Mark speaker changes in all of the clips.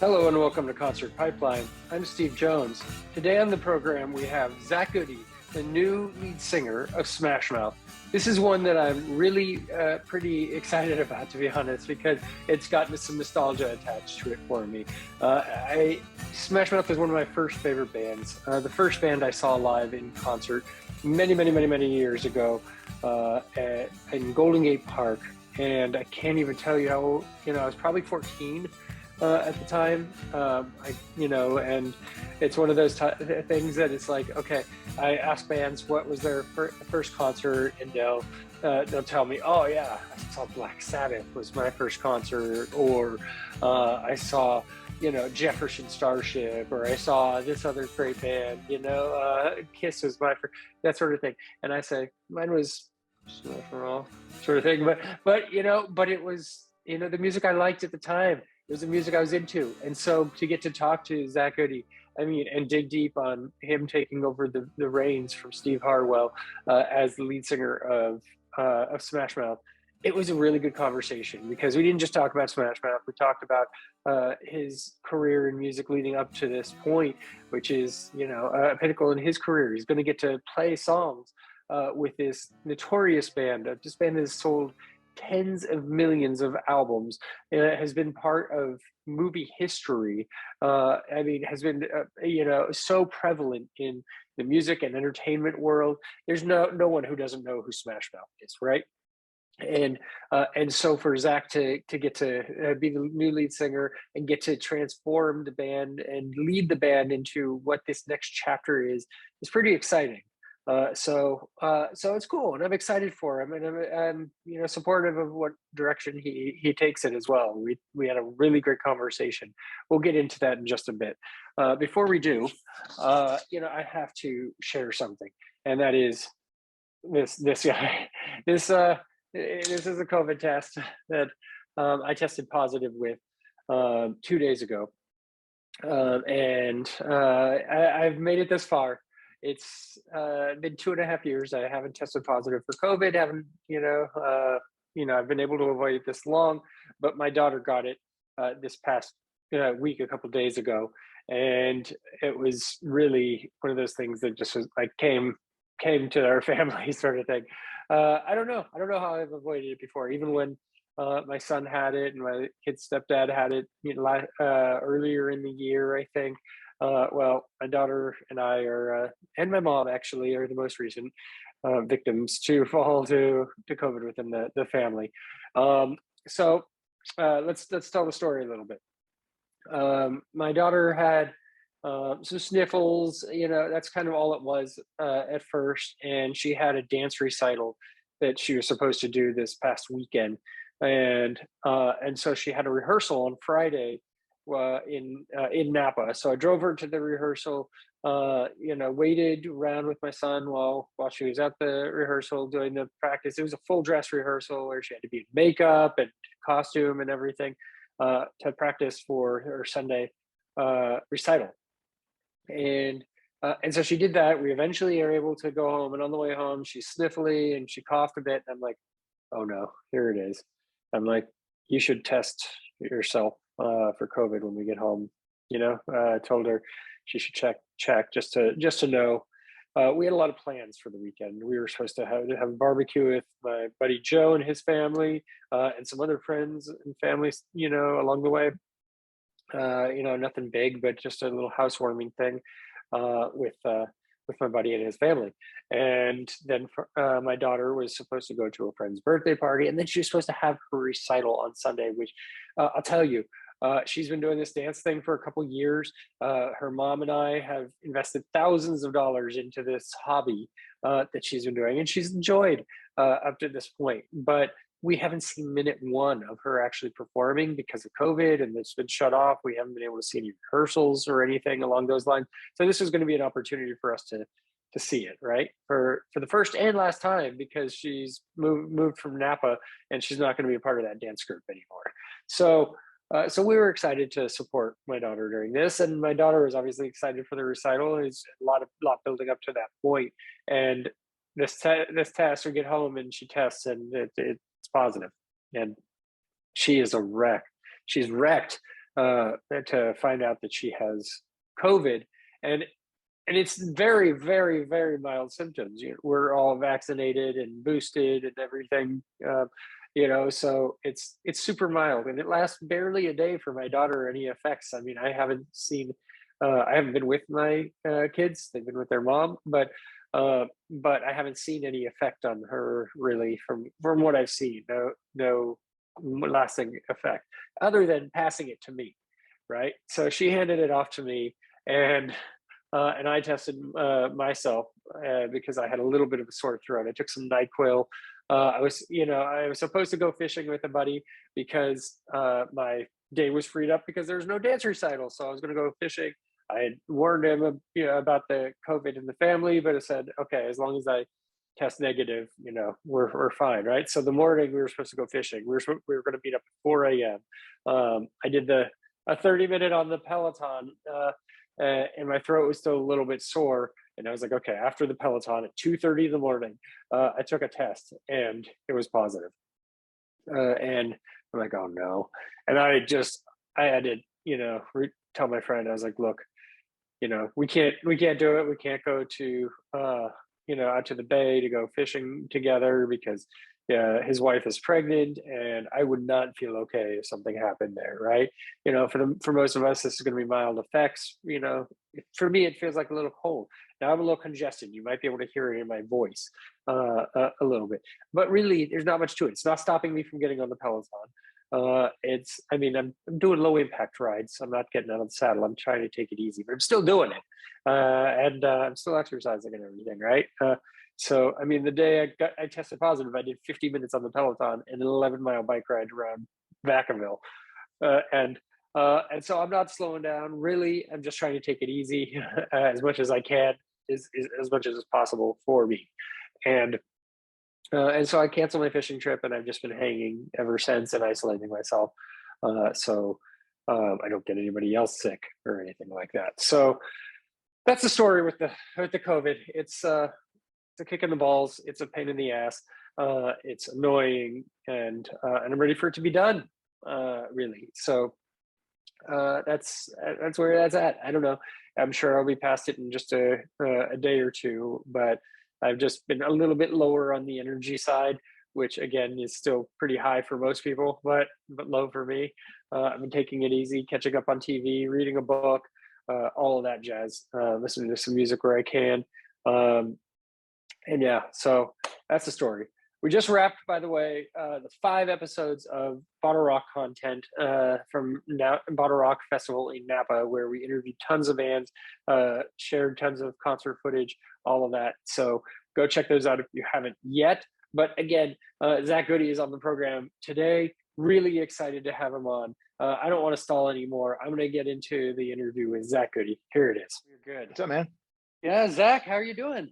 Speaker 1: Hello and welcome to Concert Pipeline. I'm Steve Jones. Today on the program we have Zach Goode, the new lead singer of Smash Mouth. This is one that I'm really pretty excited about, to be honest, because it's gotten some nostalgia attached to it for me. Smash Mouth is one of my first favorite bands. The first band I saw live in concert many years ago in Golden Gate Park, and I can't even tell you how, I was probably 14 at the time, and it's one of those things that it's like, okay, I ask bands what was their first concert, and they'll tell me, oh yeah, I saw Black Sabbath was my first concert, or I saw, Jefferson Starship, or I saw this other great band, Kiss was my first, that sort of thing. And I say, mine was all sort of thing, but it was, the music I liked at the time. It was the music I was into. And so to get to talk to Zach Goode, and dig deep on him taking over the reins from Steve Harwell as the lead singer of Smash Mouth, it was a really good conversation, because we didn't just talk about Smash Mouth. We talked about his career in music leading up to this point, which is, a pinnacle in his career. He's going to get to play songs with this notorious band. This band has sold tens of millions of albums. It has been part of movie history. Has been so prevalent in the music and entertainment world. There's no one who doesn't know who Smash Mouth is, right? And so for Zach to get to be the new lead singer and get to transform the band and lead the band into what this next chapter is pretty exciting. So it's cool, and I'm excited for him, and I'm supportive of what direction he takes it as well. We had a really great conversation. We'll get into that in just a bit. Before we do, I have to share something, and that is this guy. This is a COVID test that I tested positive with 2 days ago, and I've made it this far. It's been 2.5 years. I haven't tested positive for COVID. I've been able to avoid it this long, but my daughter got it this past week, a couple of days ago, and it was really one of those things that just was like came to our family sort of thing. I don't know how I've avoided it before, even when my son had it and my kid's stepdad had it earlier in the year, I think. My daughter and I and my mom actually are the most recent victims to fall to COVID within the family. So let's tell the story a little bit. My daughter had some sniffles. That's kind of all it was at first, and she had a dance recital that she was supposed to do this past weekend, and so she had a rehearsal on Friday in Napa. So I drove her to the rehearsal, waited around with my son while she was at the rehearsal doing the practice. It was a full dress rehearsal where she had to be in makeup and costume and everything to practice for her Sunday recital. And so she did that. We eventually are able to go home, and on the way home, she's sniffly and she coughed a bit. And I'm like, oh no, here it is. I'm like, you should test yourself for COVID when we get home. I told her she should check just to know. We had a lot of plans for the weekend. We were supposed to have a barbecue with my buddy Joe and his family, and some other friends and families, along the way. Nothing big, but just a little housewarming thing with my buddy and his family. And then my daughter was supposed to go to a friend's birthday party, and then she was supposed to have her recital on Sunday, which I'll tell you, she's been doing this dance thing for a couple years. Her mom and I have invested thousands of dollars into this hobby that she's been doing, and she's enjoyed up to this point. But we haven't seen minute one of her actually performing because of COVID, and it's been shut off. We haven't been able to see any rehearsals or anything along those lines. So this is going to be an opportunity for us to see it, right? For the first and last time, because she's moved from Napa and she's not going to be a part of that dance group anymore. So we were excited to support my daughter during this, and my daughter was obviously excited for the recital. It's a lot building up to that point, and this test, we get home and she tests, and it's positive, and she is a wreck. She's wrecked to find out that she has COVID, and it's very, very, very mild symptoms. We're all vaccinated and boosted and everything, so it's super mild, and it lasts barely a day for my daughter. Any effects? I mean, I haven't been with my kids; they've been with their mom, but I haven't seen any effect on her really from what I've seen. No lasting effect other than passing it to me, right? So she handed it off to me, and I tested myself because I had a little bit of a sore throat. I took some NyQuil. I was supposed to go fishing with a buddy because my day was freed up because there was no dance recital. So I was going to go fishing. I had warned him, about the COVID in the family, but I said, okay, as long as I test negative, we're fine, right? So the morning we were supposed to go fishing. We were going to meet up at 4 a.m. I did a 30-minute on the Peloton. And my throat was still a little bit sore. And I was like, okay, after the Peloton at 2:30 in the morning, I took a test and it was positive. And I'm like, oh no. And I had to, tell my friend, I was like, look, we can't do it. We can't go to, out to the bay to go fishing together because his wife is pregnant, and I would not feel okay if something happened there, right? For most of us, this is going to be mild effects. For me, it feels like a little cold. Now I'm a little congested. You might be able to hear it in my voice a little bit, but really, there's not much to it. It's not stopping me from getting on the Peloton. I'm doing low impact rides. I'm not getting out of the saddle. I'm trying to take it easy, but I'm still doing it. And I'm still exercising and everything, right? So, the day I tested positive, I did 50 minutes on the Peloton and an 11-mile bike ride around Vacaville. And so I'm not slowing down. Really, I'm just trying to take it easy as much as I can, as much as is possible for me. And so I canceled my fishing trip, and I've just been hanging ever since and isolating myself. So I don't get anybody else sick or anything like that. So that's the story with the COVID. It's a kick in the balls. It's a pain in the ass. It's annoying, and I'm ready for it to be done. Really. So that's where that's at. I don't know. I'm sure I'll be past it in just a day or two, but I've just been a little bit lower on the energy side, which again is still pretty high for most people, but low for me. I've been taking it easy, catching up on TV, reading a book, all of that jazz, listening to some music where I can. And yeah, so that's the story. We just wrapped, by the way, the 5 episodes of Bottle Rock content from Bottle Rock Festival in Napa, where we interviewed tons of bands, shared tons of concert footage, all of that. So go check those out if you haven't yet. But again, Zach Goode is on the program today. Really excited to have him on. I don't want to stall anymore. I'm going to get into the interview with Zach Goode. Here it is. You're good.
Speaker 2: What's up, man?
Speaker 1: Yeah, Zach, how are you doing?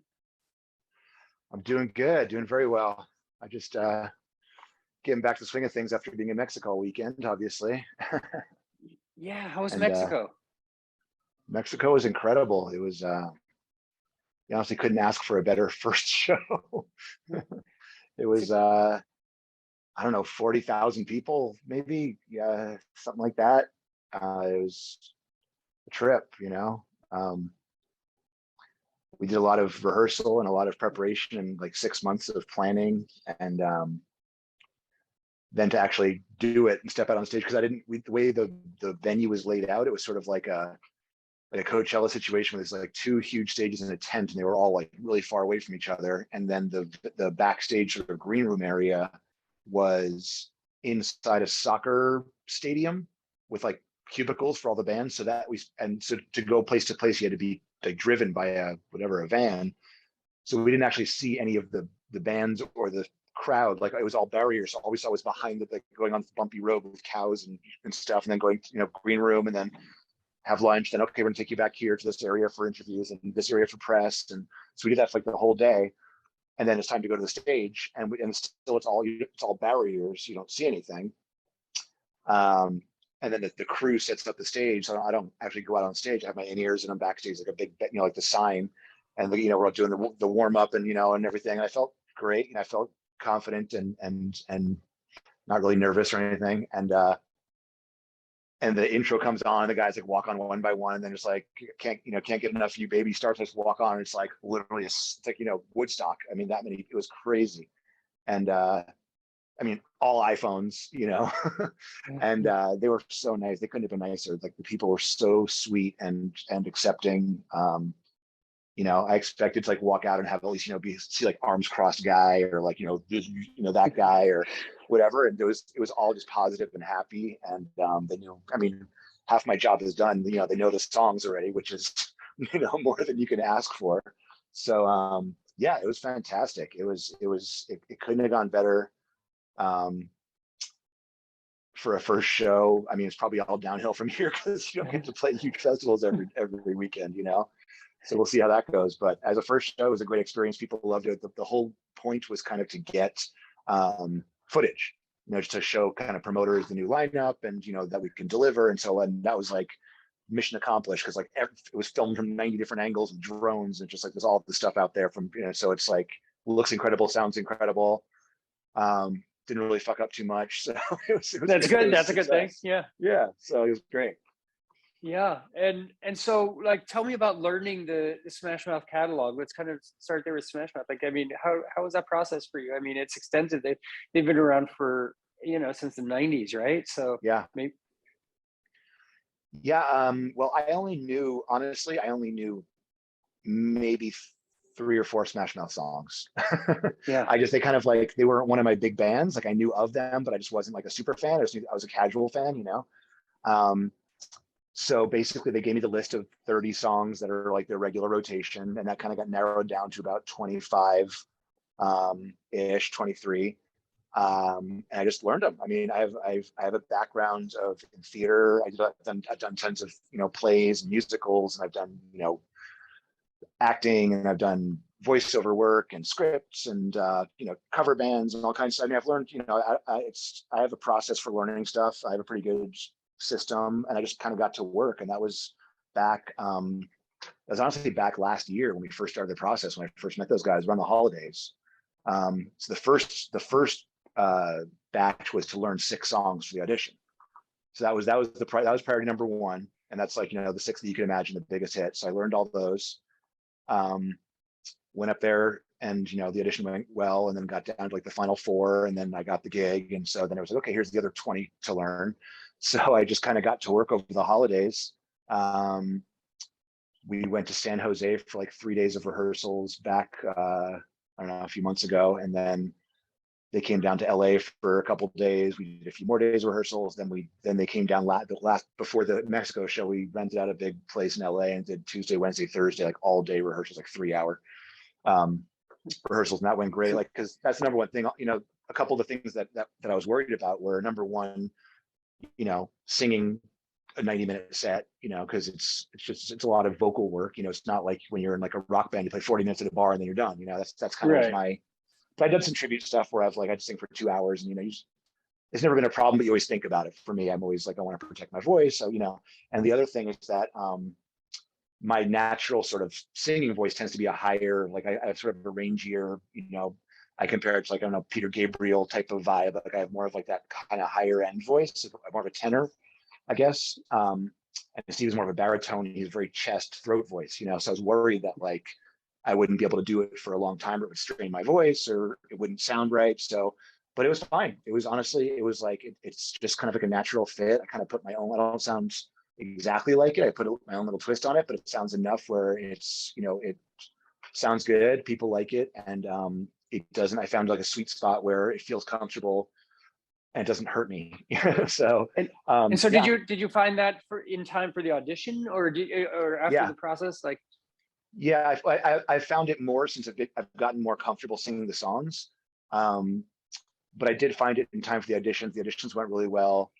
Speaker 2: I'm doing good, doing very well. I just getting back to the swing of things after being in Mexico all weekend, obviously.
Speaker 1: Yeah, how was Mexico?
Speaker 2: Mexico was incredible. It was, you honestly couldn't ask for a better first show. It was, I don't know, 40,000 people, maybe, something like that. It was a trip, we did a lot of rehearsal and a lot of preparation and like 6 months of planning, and then to actually do it and step out on stage, because the way the venue was laid out, it was sort of like a Coachella situation where there's like 2 huge stages in a tent, and they were all like really far away from each other. And then the backstage sort of green room area was inside a soccer stadium with like cubicles for all the bands. So to go place to place, you had to be like driven by a van. So we didn't actually see any of the bands or the crowd. Like, it was all barriers. So all we saw was behind going on the bumpy road with cows and stuff, and then going, green room, and then have lunch. Then, okay, we're gonna take you back here to this area for interviews and this area for press. And so we did that for like the whole day. And then it's time to go to the stage, and still it's all barriers. You don't see anything. And then the crew sets up the stage. So I don't actually go out on stage. I have my in-ears, and I'm backstage like a big, like the sign, and we're all doing the warm up and and everything. And I felt great, and I felt confident and not really nervous or anything. And and the intro comes on, and the guys like walk on one by one, and then just like can't get enough of you baby starts, just walk on. It's like literally it's like Woodstock. I mean, that many, it was crazy. And I mean, all iPhones, and they were so nice. They couldn't have been nicer. Like the people were so sweet and accepting. I expected to like walk out and have at least see like arms crossed guy, or like that guy or whatever, and it was all just positive and happy. And they knew, I mean, half my job is done. They know the songs already, which is more than you can ask for. So yeah, it was fantastic. It couldn't have gone better. For a first show. I mean, it's probably all downhill from here because you don't get to play huge festivals every weekend, So we'll see how that goes. But as a first show, it was a great experience. People loved it. The whole point was kind of to get footage, just to show kind of promoters the new lineup and, that we can deliver. And that was like mission accomplished, because like it was filmed from 90 different angles and drones, and just like there's all the stuff out there from, so it's like looks incredible, sounds incredible. Didn't really fuck up too much. So
Speaker 1: that's good. That's a good thing. Yeah.
Speaker 2: Yeah. So it was great.
Speaker 1: Yeah. And so like, tell me about learning the Smash Mouth catalog. Let's kind of start there with Smash Mouth. Like, I mean, how was that process for you? I mean, it's extensive. They've been around for, since the 90s, right? So
Speaker 2: yeah.
Speaker 1: Maybe.
Speaker 2: Yeah. Well, honestly, I only knew maybe 3 or 4 Smash Mouth songs.
Speaker 1: Yeah.
Speaker 2: They kind of like, they weren't one of my big bands. Like I knew of them, but I just wasn't like a super fan. I was a casual fan, So basically they gave me the list of 30 songs that are like their regular rotation. And that kind of got narrowed down to about 25 ish, 23. And I just learned them. I mean, I have a background in theater. I've done tons of, plays and musicals, and I've done, acting, and I've done voiceover work and scripts and cover bands and all kinds of stuff. I mean, I've learned, I have a process for learning stuff. I have a pretty good system, and I just kind of got to work. And that was back, that was honestly back last year when we first started the process, when I first met those guys around the holidays. So the first batch was to learn 6 songs for the audition. So that was priority number 1. And that's like, the 6 that you can imagine, the biggest hit. So I learned all those. Went up there, and the audition went well, and then got down to like the final 4, and then I got the gig. And so then it was like, okay, here's the other 20 to learn. So I just kind of got to work over the holidays. We went to San Jose for like 3 days of rehearsals back, I don't know, a few months ago, and then they came down to LA for a couple of days. We did a few more days of rehearsals. Then they came down before the Mexico show. We rented out a big place in LA and did Tuesday, Wednesday, Thursday, like all day rehearsals, like 3-hour rehearsals. And that went great. Like, cause that's the number one thing, a couple of the things that I was worried about were, number one, singing a 90-minute set, cause it's a lot of vocal work. It's not like when you're in like a rock band, you play 40 minutes at a bar and then you're done. That's kind of my, but I've done some tribute stuff where I'd sing for 2 hours, and it's never been a problem, but you always think about it. For me, I'm always like, I want to protect my voice. So, and the other thing is that my natural sort of singing voice tends to be a higher, like I have sort of a rangier, I compare it to like, I don't know, Peter Gabriel type of vibe. Like I have more of like that kind of higher end voice, more of a tenor, I guess. And Steve is more of a baritone. He's very chest, throat voice, So I was worried that like I wouldn't be able to do it for a long time, or it would strain my voice, or it wouldn't sound right. So, but it was fine. It was honestly, it was like, it's just kind of like a natural fit. I kind of put my own, I don't sound exactly like it. I put my own little twist on it, but it sounds enough where it's, it sounds good. People like it. And it doesn't, I found like a sweet spot where it feels comfortable and it doesn't hurt me. So,
Speaker 1: and so did you find that in time for the audition, or after the process? Like,
Speaker 2: yeah, I found it more since I've gotten more comfortable singing the songs. But I did find it in time for the auditions. The auditions went really well.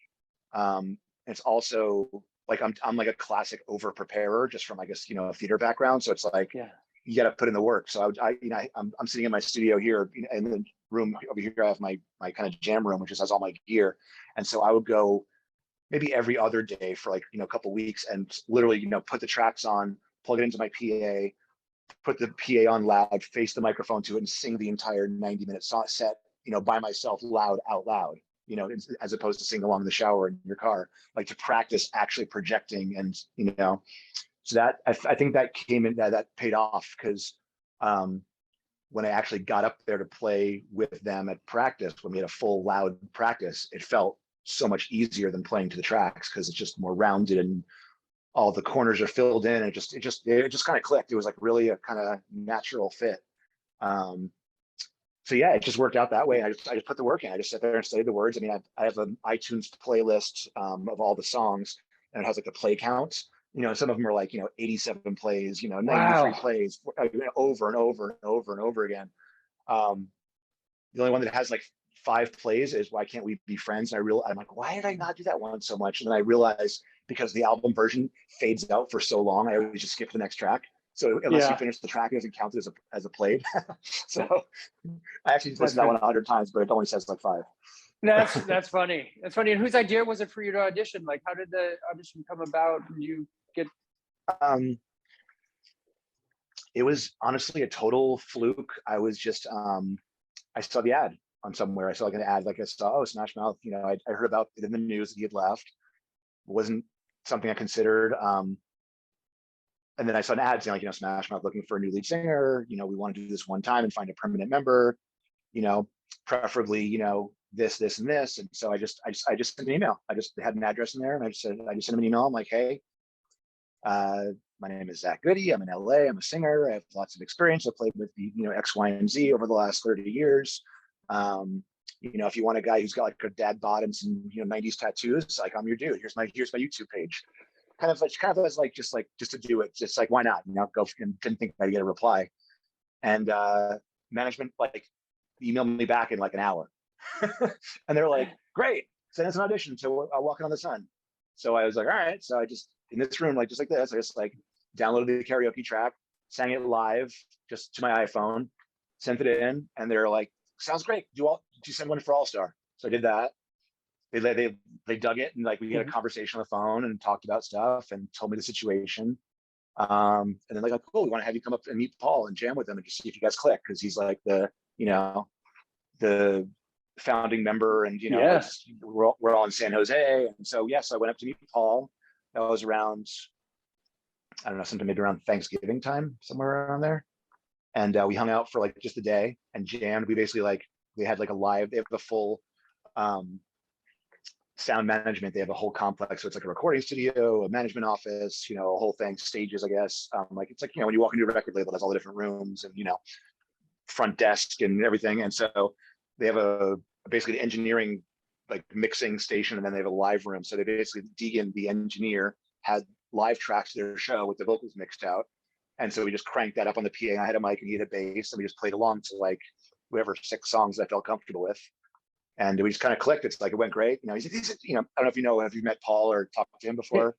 Speaker 2: It's also like, I'm like a classic over preparer just from, I guess, a theater background. So it's like, you got to put in the work. So I'm sitting in my studio here, in the room over here. I have my kind of jam room, which just has all my gear. And so I would go maybe every other day for like, a couple weeks, and literally, put the tracks on, plug it into my PA, put the PA on loud, face the microphone to it, and sing the entire 90-minute set, by myself, out loud. as opposed to singing along in the shower in your car, like to practice actually projecting. And, so that, I think that came in, that paid off, because when I actually got up there to play with them at practice, when we had a full loud practice, it felt so much easier than playing to the tracks, because it's just more rounded and all the corners are filled in. It just kind of clicked. It was like really a kind of natural fit. So yeah, it just worked out that way. I just put the work in. I just sat there and studied the words. I mean, I have an iTunes playlist of all the songs, and it has like the play count. Some of them are like 87 plays, 93 plays over and over and over and over again. The only one that has like 5 plays is Why Can't We Be Friends? And I'm like, why did I not do that one so much? And then I realized, because the album version fades out for so long, I always just skip to the next track. So unless you finish the track, it doesn't count as a played. So I actually listened to that one 100 times, but it only says like 5.
Speaker 1: That's funny. That's funny. And whose idea was it for you to audition? Like, how did the audition come about? Did you get?
Speaker 2: It was honestly a total fluke. I was just I saw the ad on somewhere. I saw like an ad, like I saw, Smash Mouth. I heard about it in the news that he had left. It wasn't something I considered. And then I saw an ad saying like, Smash Mouth looking for a new lead singer. We want to do this one time and find a permanent member. Preferably, this, and this. And so I just sent an email. I just had an address in there, and I just sent him an email. I'm like, hey, my name is Zach Goode. I'm in LA. I'm a singer. I have lots of experience. I played with the, X, Y, and Z over the last 30 years. If you want a guy who's got like a dad bod and some, 90s tattoos, like, I'm your dude. Here's my YouTube page. Kind of as like, just to do it. Just like, why not? Go, and didn't think I'd get a reply. And management like emailed me back in like an hour. And they're like, great, send us an audition to Walking on the Sun. So I was like, all right. So I just, in this room, like just like this, I just like downloaded the karaoke track, sang it live just to my iPhone, sent it in, and they're like, sounds great. Do you send one for All Star? So I did that. They dug it, and like we had a conversation on the phone and talked about stuff and told me the situation. And then like, cool, we want to have you come up and meet Paul and jam with him and just see if you guys click, because he's like the founding member, and we're all in San Jose. And so yes, I went up to meet Paul. That was around, I don't know, sometime maybe around Thanksgiving time, somewhere around there. And we hung out for like just a day and jammed. We basically they had like they have the full sound management. They have a whole complex. So it's like a recording studio, a management office, a whole thing, stages, I guess. It's like, when you walk into a record label, there's all the different rooms and, front desk and everything. And so they have basically the engineering, like mixing station, and then they have a live room. So they basically, Deegan, the engineer, had live tracks to their show with the vocals mixed out. And so we just cranked that up on the PA. I had a mic and he had a bass, and we just played along to like whatever 6 songs I felt comfortable with. And we just kind of clicked. It's like, it went great. He's I don't know if have you met Paul or talked to him before?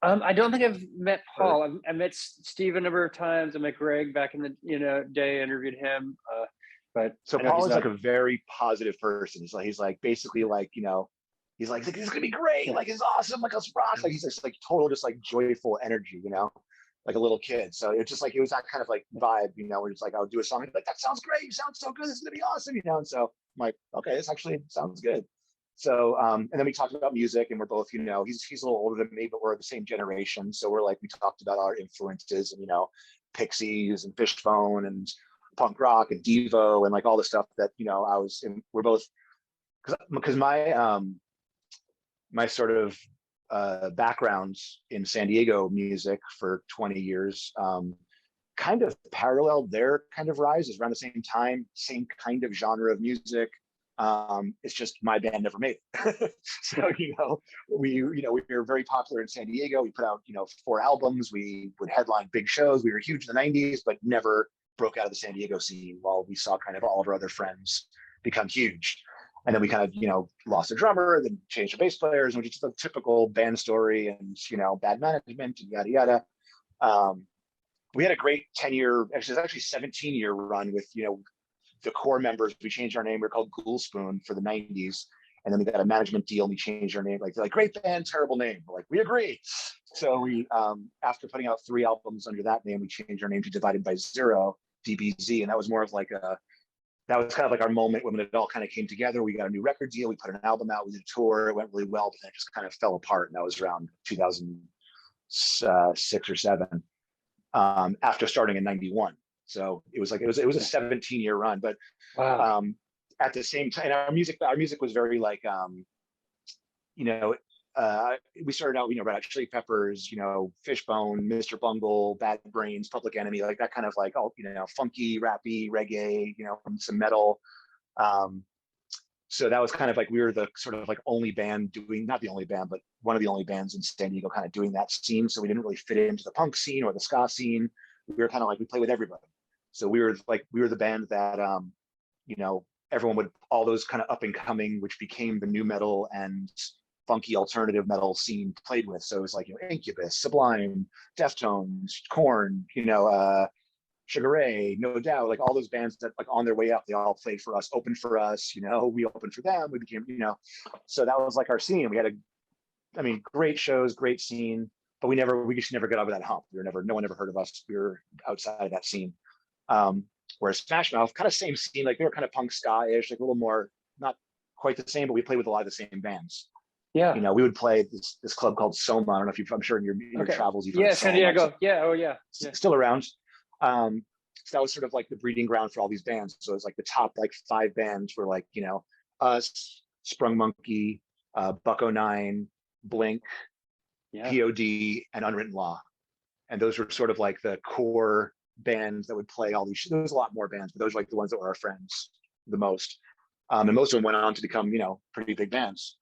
Speaker 1: I don't think I've met Paul. I met Steve a number of times. I met Greg back in the day. I interviewed him. But
Speaker 2: so Paul is like a very positive person. He's like basically like, he's like, this is gonna be great. Like, it's awesome. Like, let's rock. Like, he's just like total, just like joyful energy, like a little kid. So it's just like, it was that kind of like vibe, where it's like, I would do a song, like, that sounds great. You sound so good. This is gonna be awesome, And so I'm like, okay, this actually sounds good. So, and then we talked about music, and we're both, he's a little older than me, but we're the same generation. So we're like, we talked about our influences and, Pixies and Fishbone and punk rock and Devo and like all the stuff that, I was in. We're both, because my sort of background in San Diego music for 20 years, kind of paralleled their kind of rise. Is around the same time, same kind of genre of music. It's just my band never made it. So, we were very popular in San Diego. We put out, 4 albums. We would headline big shows. We were huge in the 90s, but never broke out of the San Diego scene, while we saw kind of all of our other friends become huge. And then we kind of, lost a drummer, then changed the bass players, which is the typical band story, and, bad management and yada, yada. We had a great 10-year, actually 17-year run with, the core members. We changed our name. We were called Ghoulspoon for the 90s. And then we got a management deal and we changed our name. Like, they're like, great band, terrible name. We're like, we agree. So we, after putting out 3 albums under that name, we changed our name to Divided by Zero, DBZ. And that was more of like that was kind of like our moment when it all kind of came together. We got a new record deal. We put an album out. We did a tour. It went really well, but then it just kind of fell apart. And that was around 2006 or seven, after starting in 91. So it was like, it was a 17-year run, but
Speaker 1: Wow.
Speaker 2: at the same time, our music was very like, you know, we started out, Red Hot Chili Peppers, Fishbone, Mr. Bungle, Bad Brains, Public Enemy, like that kind of like, all, funky, rappy, reggae, some metal. So that was kind of like, we were the sort of like only band doing, not the only band, but one of the only bands in San Diego kind of doing that scene. So we didn't really fit into the punk scene or the ska scene. We were kind of like, we play with everybody. So we were the band that, everyone would, all those kind of up and coming, which became the new metal and funky alternative metal scene played with. So it was like, Incubus, Sublime, Deftones, Korn, Sugar Ray, No Doubt, like all those bands that like on their way up, they all played for us, opened for us, we opened for them. We became, so that was like our scene. We had great shows, great scene, but we just never got over that hump. No one ever heard of us. We were outside of that scene. Whereas Smash Mouth, kind of same scene, like they were kind of punk ska-ish, like a little more, not quite the same, but we played with a lot of the same bands.
Speaker 1: Yeah.
Speaker 2: We would play this club called Soma. I don't know if I'm sure in your travels you've heard of
Speaker 1: San
Speaker 2: Soma.
Speaker 1: Diego. Yeah. Oh yeah.
Speaker 2: Still around. So that was sort of like the breeding ground for all these bands. So it was like the top like 5 bands were like, us, Sprung Monkey, Buck-O-Nine, Blink, POD, and Unwritten Law. And those were sort of like the core bands that would play all these. There was a lot more bands, but those were like the ones that were our friends the most. And most of them went on to become, pretty big bands.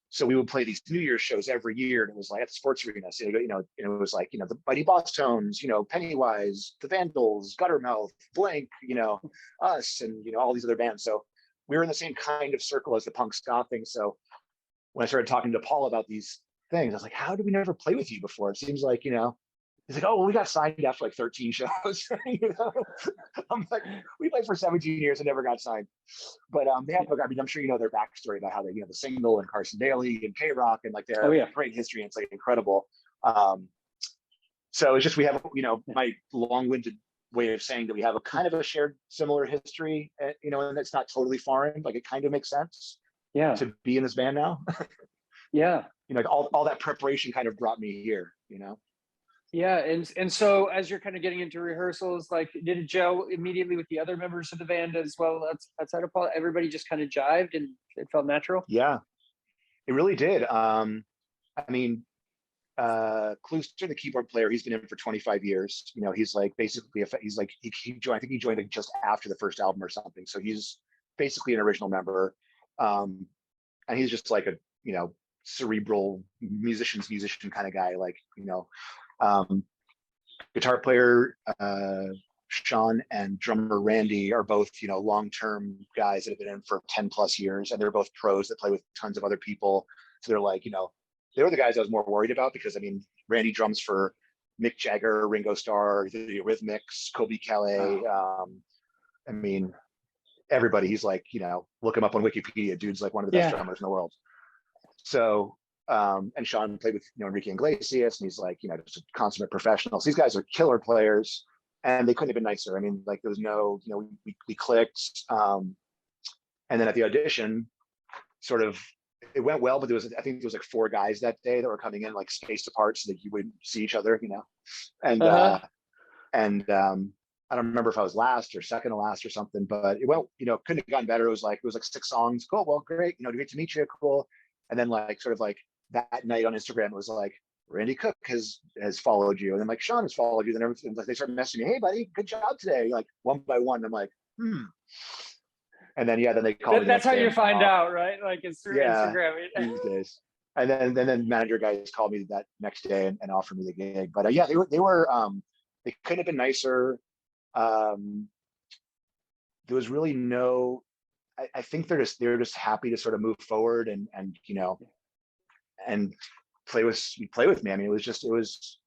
Speaker 2: So we would play these New Year's shows every year, and it was like at the sports arena. So, it was like, the Mighty Boss Tones, Pennywise, the Vandals, Guttermouth, Blink, us, and, all these other bands. So we were in the same kind of circle as the punk ska thing. So when I started talking to Paul about these things, I was like, how did we never play with you before? It seems like, he's like, oh, well, we got signed after like 13 shows. I'm like, we played for 17 years and never got signed. But they have, I'm sure their backstory about how they, the Single and Carson Daly and K-Rock and like their great history. And it's like incredible. So it's just, we have, my long-winded way of saying that we have a kind of a shared similar history, and it's not totally foreign. Like it kind of makes sense.
Speaker 1: Yeah.
Speaker 2: To be in this band now.
Speaker 1: Yeah.
Speaker 2: Like all that preparation kind of brought me here,
Speaker 1: Yeah, and so as you're kind of getting into rehearsals, like, did it gel immediately with the other members of the band as well outside of Paul? Everybody just kind of jived and it felt natural?
Speaker 2: Yeah, it really did. Klooster, the keyboard player, he's been in for 25 years. He's like basically, he joined, I think he joined like just after the first album or something. So he's basically an original member. And he's just like a, cerebral musician kind of guy, like, guitar player Sean and drummer Randy are both long-term guys that have been in for 10 plus years, and they're both pros that play with tons of other people. So they're like, they were the guys I was more worried about, because Randy drums for Mick Jagger, Ringo Starr, the Eurythmics, Kobe Calais. Everybody. He's like, look him up on Wikipedia, dude's like one of the best drummers in the world. So and Sean played with Enrique Iglesias, and he's like just a consummate professional. So these guys are killer players, and they couldn't have been nicer. Like there was no, we clicked. And then at the audition, sort of it went well, but I think there was like 4 guys that day that were coming in like spaced apart so that you wouldn't see each other, and I don't remember if I was last or second to last or something, but it went, couldn't have gotten better. It was like 6 songs. Cool. Well, great. Great to meet you. Cool. And then like sort of like that night on Instagram, it was like, Randy Cook has followed you. And then like Sean has followed you. Then everything, like they started messaging me, hey buddy, good job today. Like one by one. I'm like, And then then they called me.
Speaker 1: That's how you find out, right? Like it's through Instagram.
Speaker 2: These days. And then manager guys called me that next day and offered me the gig. But they they couldn't have been nicer. There was really no, I think they're just happy to sort of move forward and play with me.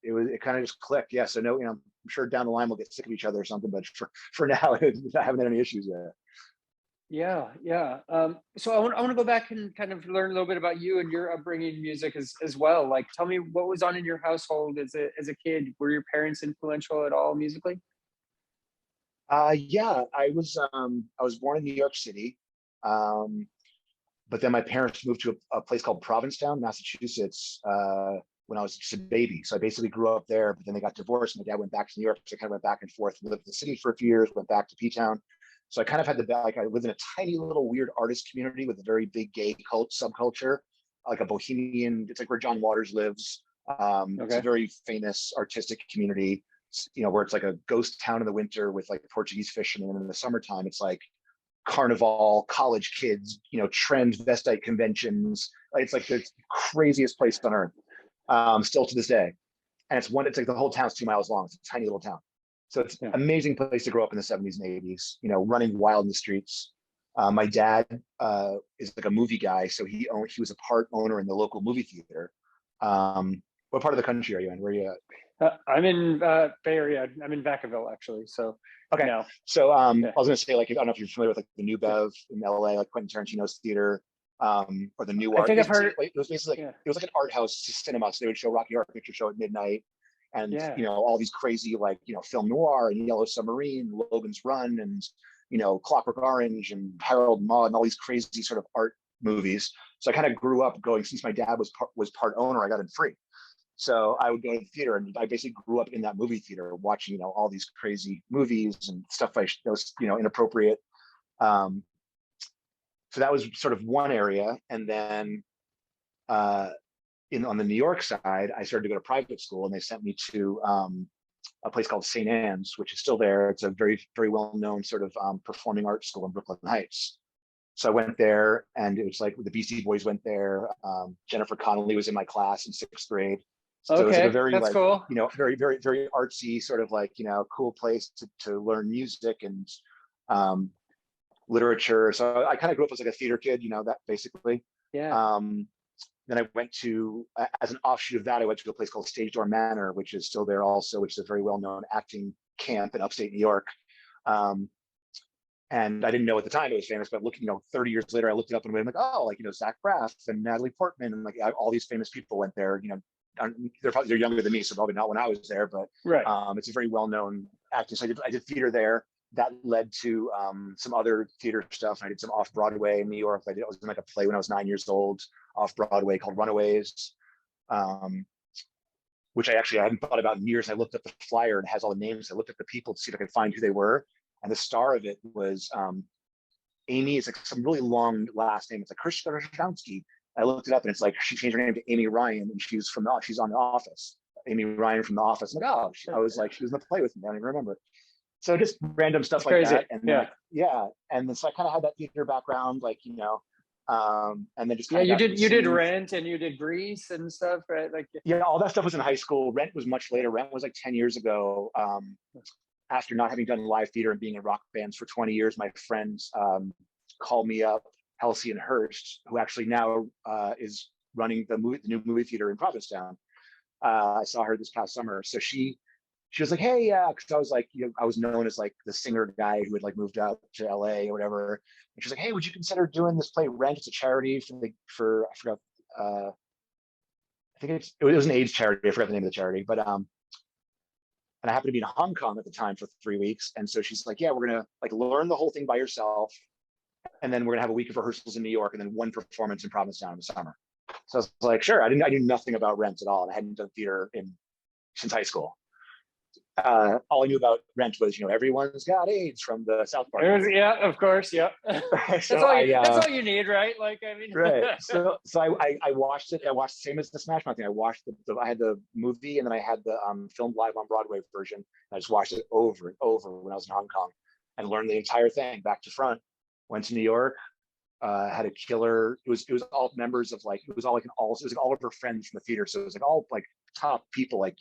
Speaker 2: It kind of just clicked. Yeah. So no, I'm sure down the line we'll get sick of each other or something, but for now, I haven't had any issues yet.
Speaker 1: Yeah. So I want to go back and kind of learn a little bit about you and your upbringing in music as well. Like, tell me what was on in your household as a kid. Were your parents influential at all musically?
Speaker 2: Yeah, I was born in New York City. Um, but then my parents moved to a place called Provincetown, Massachusetts, when I was just a baby. So I basically grew up there, but then they got divorced. My dad went back to New York. So I kind of went back and forth, lived in the city for a few years, went back to P-Town. So I kind of had like, I lived in a tiny little weird artist community with a very big gay cult subculture, like a bohemian, it's like where John Waters lives. It's a
Speaker 1: Okay.
Speaker 2: very famous artistic community, you know, where it's like a ghost town in the winter with like Portuguese fishermen. And in the summertime, it's like carnival, college kids, you know, transvestite conventions. It's like the craziest place on earth, still to this day. And it's like the whole town's 2 miles long. It's a tiny little town. So it's an
Speaker 1: Yeah.
Speaker 2: amazing place to grow up in the 70s and 80s, you know, running wild in the streets. My dad is like a movie guy. So he was a part owner in the local movie theater. What part of the country are you in? Where are you at?
Speaker 1: I'm in Bay Area. I'm in Vacaville actually. So
Speaker 2: Okay.
Speaker 1: no.
Speaker 2: So
Speaker 1: Yeah.
Speaker 2: I was gonna say, like, I don't know if you're familiar with like the New
Speaker 1: Yeah.
Speaker 2: Bev in LA, like Quentin Tarantino's theater, or the New
Speaker 1: I
Speaker 2: Art.
Speaker 1: think I've
Speaker 2: Basically,
Speaker 1: heard.
Speaker 2: like, it was basically like
Speaker 1: Yeah.
Speaker 2: it was like an art house cinema. So they would show Rocky Horror Picture Show at midnight, and
Speaker 1: Yeah.
Speaker 2: you know all these crazy like film noir and Yellow Submarine, Logan's Run, and Clockwork Orange and Harold Maude and all these crazy sort of art movies. So I kind of grew up going since my dad was part owner. I got in free. So I would go to the theater, and I basically grew up in that movie theater, watching all these crazy movies and stuff that was inappropriate. Um, so that was sort of one area, and then uh, on the New York side, I started to go to private school, and they sent me to a place called St. Anne's, which is still there. It's a very very well known sort of performing arts school in Brooklyn Heights. So I went there, and it was like the Beastie Boys went there. Jennifer Connelly was in my class in sixth grade. So it was like a
Speaker 1: Okay,
Speaker 2: very
Speaker 1: that's
Speaker 2: like,
Speaker 1: cool.
Speaker 2: very, very, very artsy sort of like, cool place to learn music and um, literature. So I kind of grew up as like a theater kid, that basically.
Speaker 1: Yeah.
Speaker 2: Um, then I went to, as an offshoot of that, I went to a place called Stage Door Manor, which is still there also, which is a very well-known acting camp in upstate New York. Um, and I didn't know at the time it was famous, but looking, 30 years later, I looked it up and I'm like, oh, like, Zach Braff and Natalie Portman and like all these famous people went there, they're younger than me, so probably not when I was there, but
Speaker 1: Right.
Speaker 2: it's a very well-known acting. So I did theater there. That led to some other theater stuff. I did some off Broadway in New York. I was in like a play when I was 9 years old, off Broadway called Runaways, which I hadn't thought about in years. I looked up the flyer and it has all the names. I looked at the people to see if I could find who they were, and the star of it was Amy. It's like some really long last name. It's like Krishnansky. I looked it up and it's like she changed her name to Amy Ryan, and she's on The Office. Amy Ryan from The Office. I'm like, oh, I was like, she was in the play with me. I don't even remember. So just random stuff
Speaker 1: That's
Speaker 2: like
Speaker 1: crazy.
Speaker 2: that. And then
Speaker 1: Yeah.
Speaker 2: and then so I kind of had that theater background, like, and then just
Speaker 1: Yeah,
Speaker 2: kind of got into
Speaker 1: you did
Speaker 2: singing.
Speaker 1: Rent and you did Grease and stuff, right? Like
Speaker 2: Yeah, all that stuff was in high school. Rent was much later. Rent was like 10 years ago. After not having done live theater and being in rock bands for 20 years, my friends called me up, Halcyon Hurst, who actually now is running the new movie theater in Provincetown. I saw her this past summer. So she was like, hey, yeah, because I was like, I was known as like the singer guy who had like moved out to LA or whatever. And she's like, hey, would you consider doing this play Rent? It's a charity for I forgot. I think it was an AIDS charity. I forgot the name of the charity, but and I happened to be in Hong Kong at the time for 3 weeks. And so she's like, yeah, we're gonna like learn the whole thing by yourself, and then we're gonna have a week of rehearsals in New York, and then one performance in Provincetown in the summer. So I was like, sure. I knew nothing about Rent at all, and I hadn't done theater since high school. All I knew about Rent was, everyone's got AIDS from the South Park movie.
Speaker 1: yeah, of course, yeah. That's all you need, right? Like, I mean,
Speaker 2: right. So I watched it. I watched same as the Smash Mouth thing. I watched I had the movie, and then I had the filmed live on Broadway version. I just watched it over and over when I was in Hong Kong, and learned the entire thing back to front. Went to New York, had a killer. It was all members of like, it was like all of her friends from the theater. So it was like all like top people, like,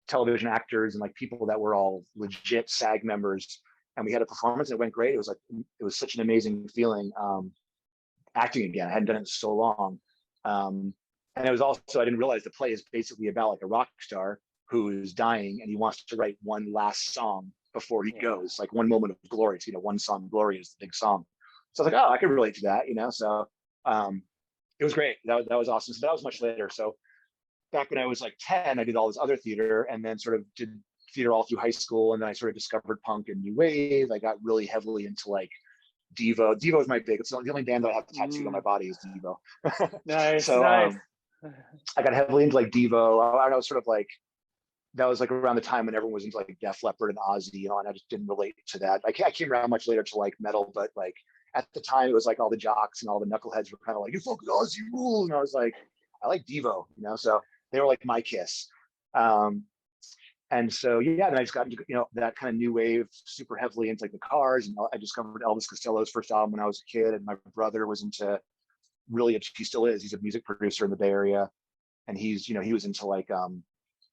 Speaker 2: television actors and like people that were all legit SAG members. And we had a performance and it went great. It was such an amazing feeling, acting again. I hadn't done it in so long. And it was also, I didn't realize the play is basically about like a rock star who is dying and he wants to write one last song before he goes, like one moment of glory. It's, one song, Glory is the big song. So I was like, oh, I could relate to that, so it was great. That was awesome. So that was much later. So back when I was like 10, I did all this other theater and then sort of did theater all through high school, and then I sort of discovered punk and new wave. I got really heavily into like Devo. Devo is my big. It's the only band that I have tattooed on my body is Devo.
Speaker 1: Nice,
Speaker 2: So
Speaker 1: nice.
Speaker 2: I got heavily into like Devo. I was sort of like, that was like around the time when everyone was into like Def Leppard and Ozzy, you know, and I just didn't relate to that. I came around much later to like metal, but like at the time it was like all the jocks and all the knuckleheads were kind of like, you fucking Ozzy rules. And I was like, I like Devo, you know, so they were like my Kiss. And so, yeah, then I just got into, you know, that kind of new wave super heavily into like the Cars. And I discovered Elvis Costello's first album when I was a kid. And my brother was into really, he still is, he's a music producer in the Bay Area. And he's, you know, he was into like,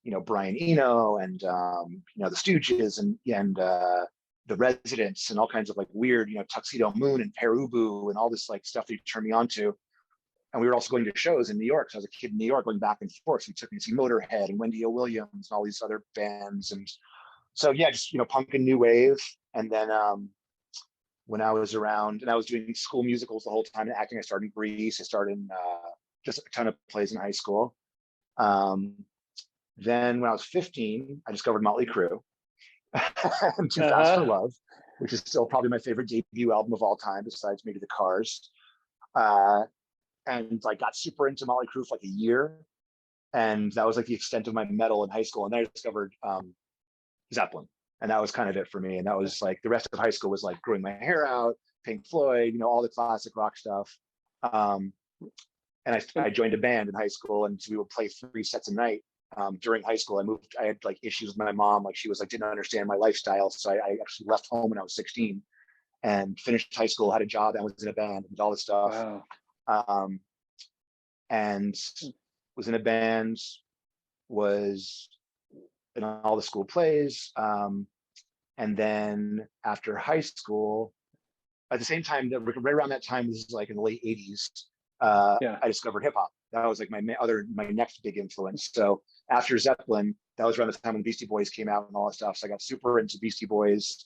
Speaker 2: you know, Brian Eno and, you know, the Stooges and the Residents and all kinds of like weird, you know, Tuxedo Moon and Perubu and all this like stuff that he turned me on to. And we were also going to shows in New York. So I was a kid in New York going back and forth. So he took me to see Motorhead and Wendy O. Williams and all these other bands. And so, yeah, just, you know, punk and new wave. And then when I was around, and I was doing school musicals the whole time, acting, I started in Grease. I started in just a ton of plays in high school. Then when I was 15, I discovered Motley Crue and Too Fast for Love, which is still probably my favorite debut album of all time, besides maybe the Cars. And like got super into Motley Crue for like a year. And that was like the extent of my metal in high school. And then I discovered Zeppelin. And that was kind of it for me. And that was like the rest of high school was like growing my hair out, Pink Floyd, you know, all the classic rock stuff. And I joined a band in high school, and so we would play 3 sets a night. During high school, I had like issues with my mom. Like she was like, didn't understand my lifestyle. So I actually left home when I was 16 and finished high school, had a job, and was in a band and all this stuff.
Speaker 1: Wow.
Speaker 2: And was in a band, was in all the school plays. And then after high school, at the same time, right around that time, this is like in the late 80s, I discovered hip hop. That was like my next big influence. So after Zeppelin, that was around the time when Beastie Boys came out and all that stuff. So I got super into Beastie Boys,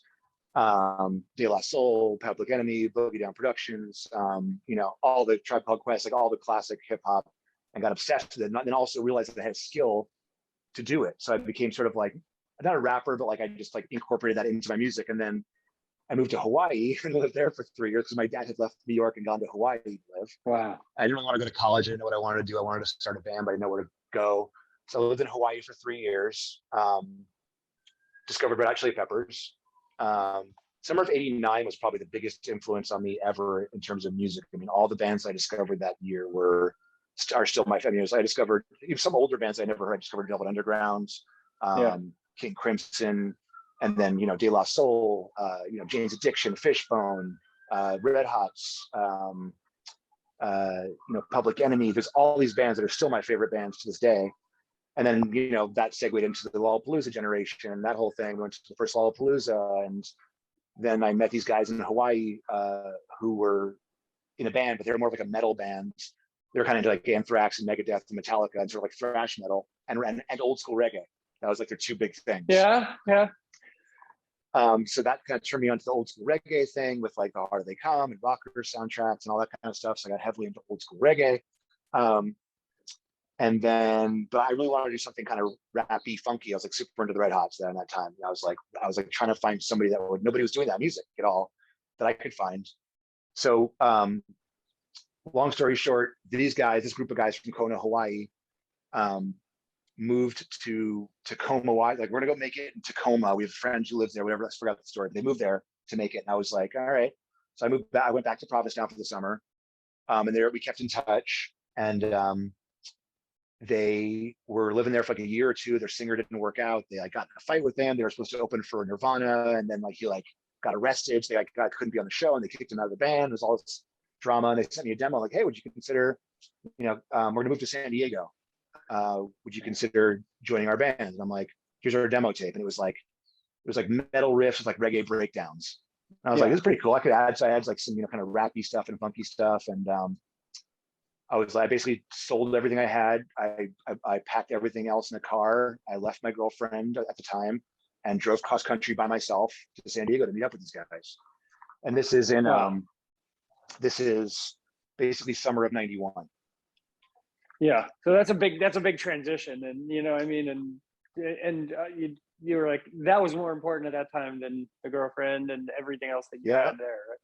Speaker 2: De La Soul, Public Enemy, Boogie Down Productions, you know, all the Tribe Called Quest, like all the classic hip hop, and got obsessed with it. And then also realized that I had a skill to do it. So I became sort of like, not a rapper, but like I just like incorporated that into my music. And then I moved to Hawaii and lived there for 3 years because my dad had left New York and gone to Hawaii to live.
Speaker 1: Wow.
Speaker 2: I didn't really want to go to college. I didn't know what I wanted to do. I wanted to start a band, but I didn't know where to go. So I lived in Hawaii for 3 years. Discovered Red Hot Chili Peppers. Summer of '89 was probably the biggest influence on me ever in terms of music. I mean, all the bands I discovered that year are still my favorite. I discovered even some older bands I never heard. I discovered Velvet Underground, King Crimson, and then, you know, De La Soul, you know, Jane's Addiction, Fishbone, Red Hots, you know, Public Enemy. There's all these bands that are still my favorite bands to this day. And then, you know, that segued into the Lollapalooza generation, that whole thing. Went to the first Lollapalooza, and then I met these guys in Hawaii who were in a band, but they were more like a metal band. They were kind of like Anthrax and Megadeth and Metallica, and sort of like thrash metal and old school reggae. That was like their 2 big things.
Speaker 1: Yeah.
Speaker 2: So that kind of turned me onto the old school reggae thing with like the Harder They Come and rocker soundtracks and all that kind of stuff. So I got heavily into old school reggae. And then, but I really wanted to do something kind of rappy, funky. I was like super into the Red Hots then at that time. I was like trying to find somebody nobody was doing that music at all that I could find. So long story short, this group of guys from Kona, Hawaii, moved to Tacoma. Like, we're gonna go make it in Tacoma. We have friends who lives there, whatever. I forgot the story. But they moved there to make it. And I was like, all right. So I moved back. I went back to Provincetown for the summer. And there we kept in touch. And they were living there for like a year or two. Their singer didn't work out. They like got in a fight with them. They were supposed to open for Nirvana, and then like he like got arrested. So they like couldn't be on the show, and they kicked him out of the band. There's all this drama, and they sent me a demo like, hey, would you consider, you know, we're gonna move to San Diego. Would you consider joining our band? And I'm like, here's our demo tape. And it was like metal riffs with like reggae breakdowns. And I was like, this is pretty cool. I could add like some, you know, kind of rappy stuff and funky stuff. And I basically sold everything I had. I packed everything else in the car. I left my girlfriend at the time and drove cross country by myself to San Diego to meet up with these guys. And this is this is basically summer of '91. Yeah.
Speaker 1: So that's a big transition. And, you know, I mean, and you were like, that was more important at that time than the girlfriend and everything else that you
Speaker 2: Yeah.
Speaker 1: had there, right?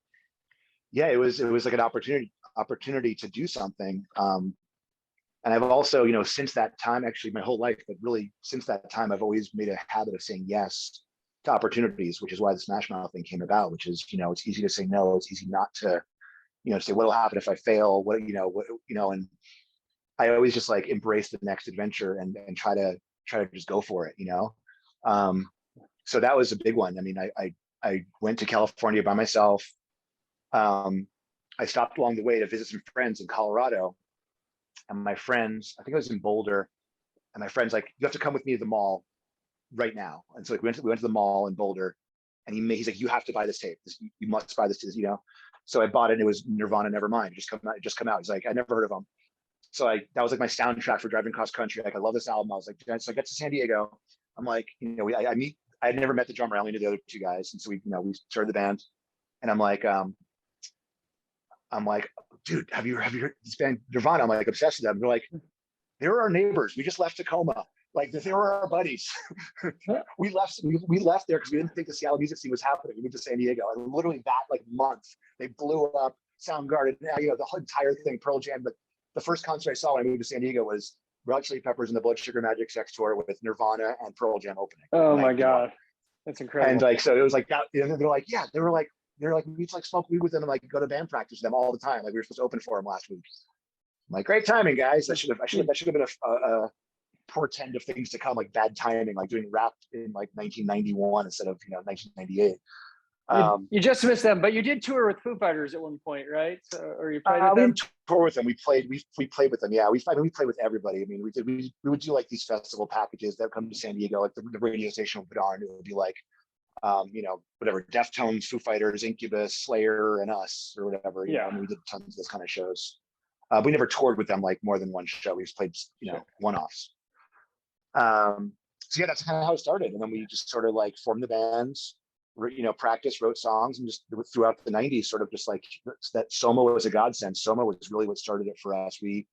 Speaker 2: Yeah, it was like an opportunity to do something. And I've also, you know, since that time, actually my whole life, but really since that time, I've always made a habit of saying yes to opportunities, which is why the Smash Mouth thing came about, which is, you know, it's easy to say no. It's easy not to, you know, say what'll happen if I fail, and I always just like embrace the next adventure and try to just go for it, you know? So that was a big one. I mean, I went to California by myself. I stopped along the way to visit some friends in Colorado, and my friends, I think I was in Boulder, and my friend's like, you have to come with me to the mall right now. And so like, we went to the mall in Boulder, and he's like, you have to buy this tape. You must buy this, you know? So I bought it, and it was Nirvana, Nevermind. Just come out. He's like, I never heard of them. So that was like my soundtrack for driving cross country. Like, I love this album. I was like, so I get to San Diego. I'm like, you know, I had never met the drummer. I only knew the other two guys. And so we started the band, and I'm like, dude, have you heard this band Nirvana? I'm like obsessed with them. They're like, they were our neighbors. We just left Tacoma. Like, they were our buddies. we left there because we didn't think the Seattle music scene was happening. We moved to San Diego, and literally that like month they blew up Soundgarden, you know, the whole entire thing, Pearl Jam. But the first concert I saw when I moved to San Diego was Red Hot Chili Peppers and the Blood Sugar Magic Sex tour with Nirvana and Pearl Jam opening.
Speaker 1: Oh my God, that's incredible.
Speaker 2: And like, so it was like that. And they're like, yeah, they were like, we used to like smoke weed with them and like go to band practice with them all the time. Like, we were supposed to open for them last week. I'm like, great timing, guys. That should have been a portend of things to come, like bad timing, like doing rap in like 1991 instead of, you know, 1998.
Speaker 1: You just missed them, but you did tour with Foo Fighters at one point, right? So, or you played with
Speaker 2: we
Speaker 1: them?
Speaker 2: didn't tour with them. We played with them. Yeah, we played with everybody. I mean, we would do like these festival packages that come to San Diego, like the radio station would put on. It would be like, you know, whatever, Deftones, Foo Fighters, Incubus, Slayer, and us, or whatever. You know, I mean, we did tons of those kind of shows. We never toured with them like more than one show. We just played, you know, one-offs. So yeah, that's kind of how it started. And then we just sort of like formed the bands, you know, practiced, wrote songs, and just throughout the 90s, sort of just like that. Soma was a godsend. Soma was really what started it for us. They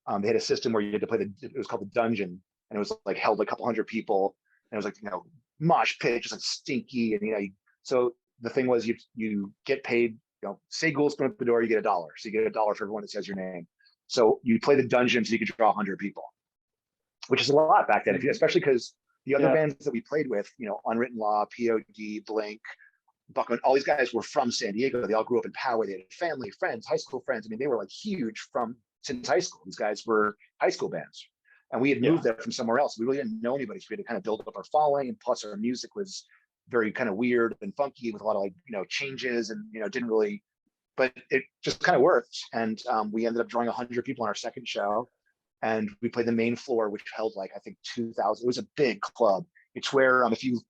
Speaker 2: had a system where you had to play it was called the Dungeon, and it was like held a couple hundred people, and it was like, you know, mosh pit, just like stinky, and you know, so the thing was you get paid, you know, say Ghoulspoon at the door, you get $1. So you get $1 for everyone that says your name. So you play the Dungeon so you could draw 100 people, which is a lot back then, especially because the other bands that we played with, you know, Unwritten Law, POD, Blink, Buckman, all these guys were from San Diego. They all grew up in Poway. They had family, friends, high school friends. I mean, they were like huge since high school. These guys were high school bands. And we had moved there from somewhere else. We really didn't know anybody. So we had to kind of build up our following. And plus our music was very kind of weird and funky with a lot of like, you know, changes, and, you know, didn't really, but it just kind of worked. And we ended up drawing 100 people on our second show. And we played the main floor, which held like, I think 2,000. It was a big club. It's where, if you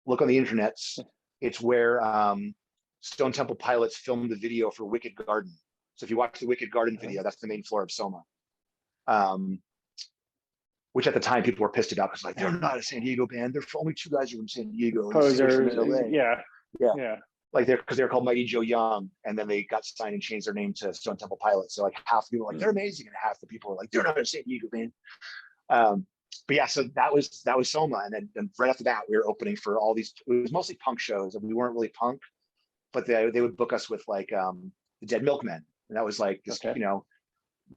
Speaker 2: look on the internet, it's where Stone Temple Pilots filmed the video for Wicked Garden. So if you watch the Wicked Garden video, that's the main floor of Soma. Which at the time people were pissed about, because like, they're not a San Diego band. They're only two guys who are from San Diego.
Speaker 1: Posers,
Speaker 2: yeah. Like because they're called Mighty Joe Young, and then they got signed and changed their name to Stone Temple Pilots. So like half the people were like, they're amazing, and half the people were like, they're not a San Diego band. But yeah, so that was Soma, and then right after that, we were opening for all these. It was mostly punk shows, and we weren't really punk, but they would book us with like the Dead Milkmen, and that was like this, you know,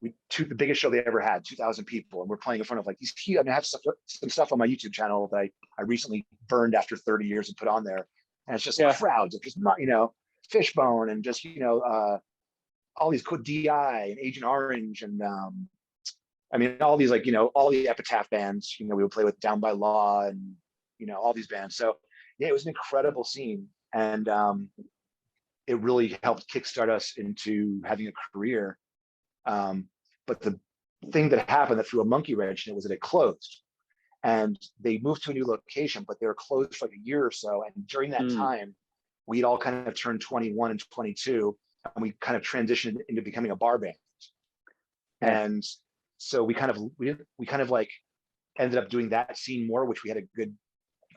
Speaker 2: the biggest show they ever had, 2,000 people, and we're playing in front of like these. I mean, I have some stuff on my YouTube channel that I recently burned after 30 years and put on there. And it's just crowds of just, you know, Fishbone, and just, you know, all these cool DI and Agent Orange, and I mean, all these, like, you know, all the Epitaph bands, you know, we would play with Down by Law, and, you know, all these bands. So yeah, it was an incredible scene, and it really helped kickstart us into having a career. But the thing that happened that threw a monkey wrench in it was that it closed. And they moved to a new location, but they were closed for like a year or so. And during that time, we'd all kind of turned 21 and 22, and we kind of transitioned into becoming a bar band. And so we kind of like ended up doing that scene more, which we had a good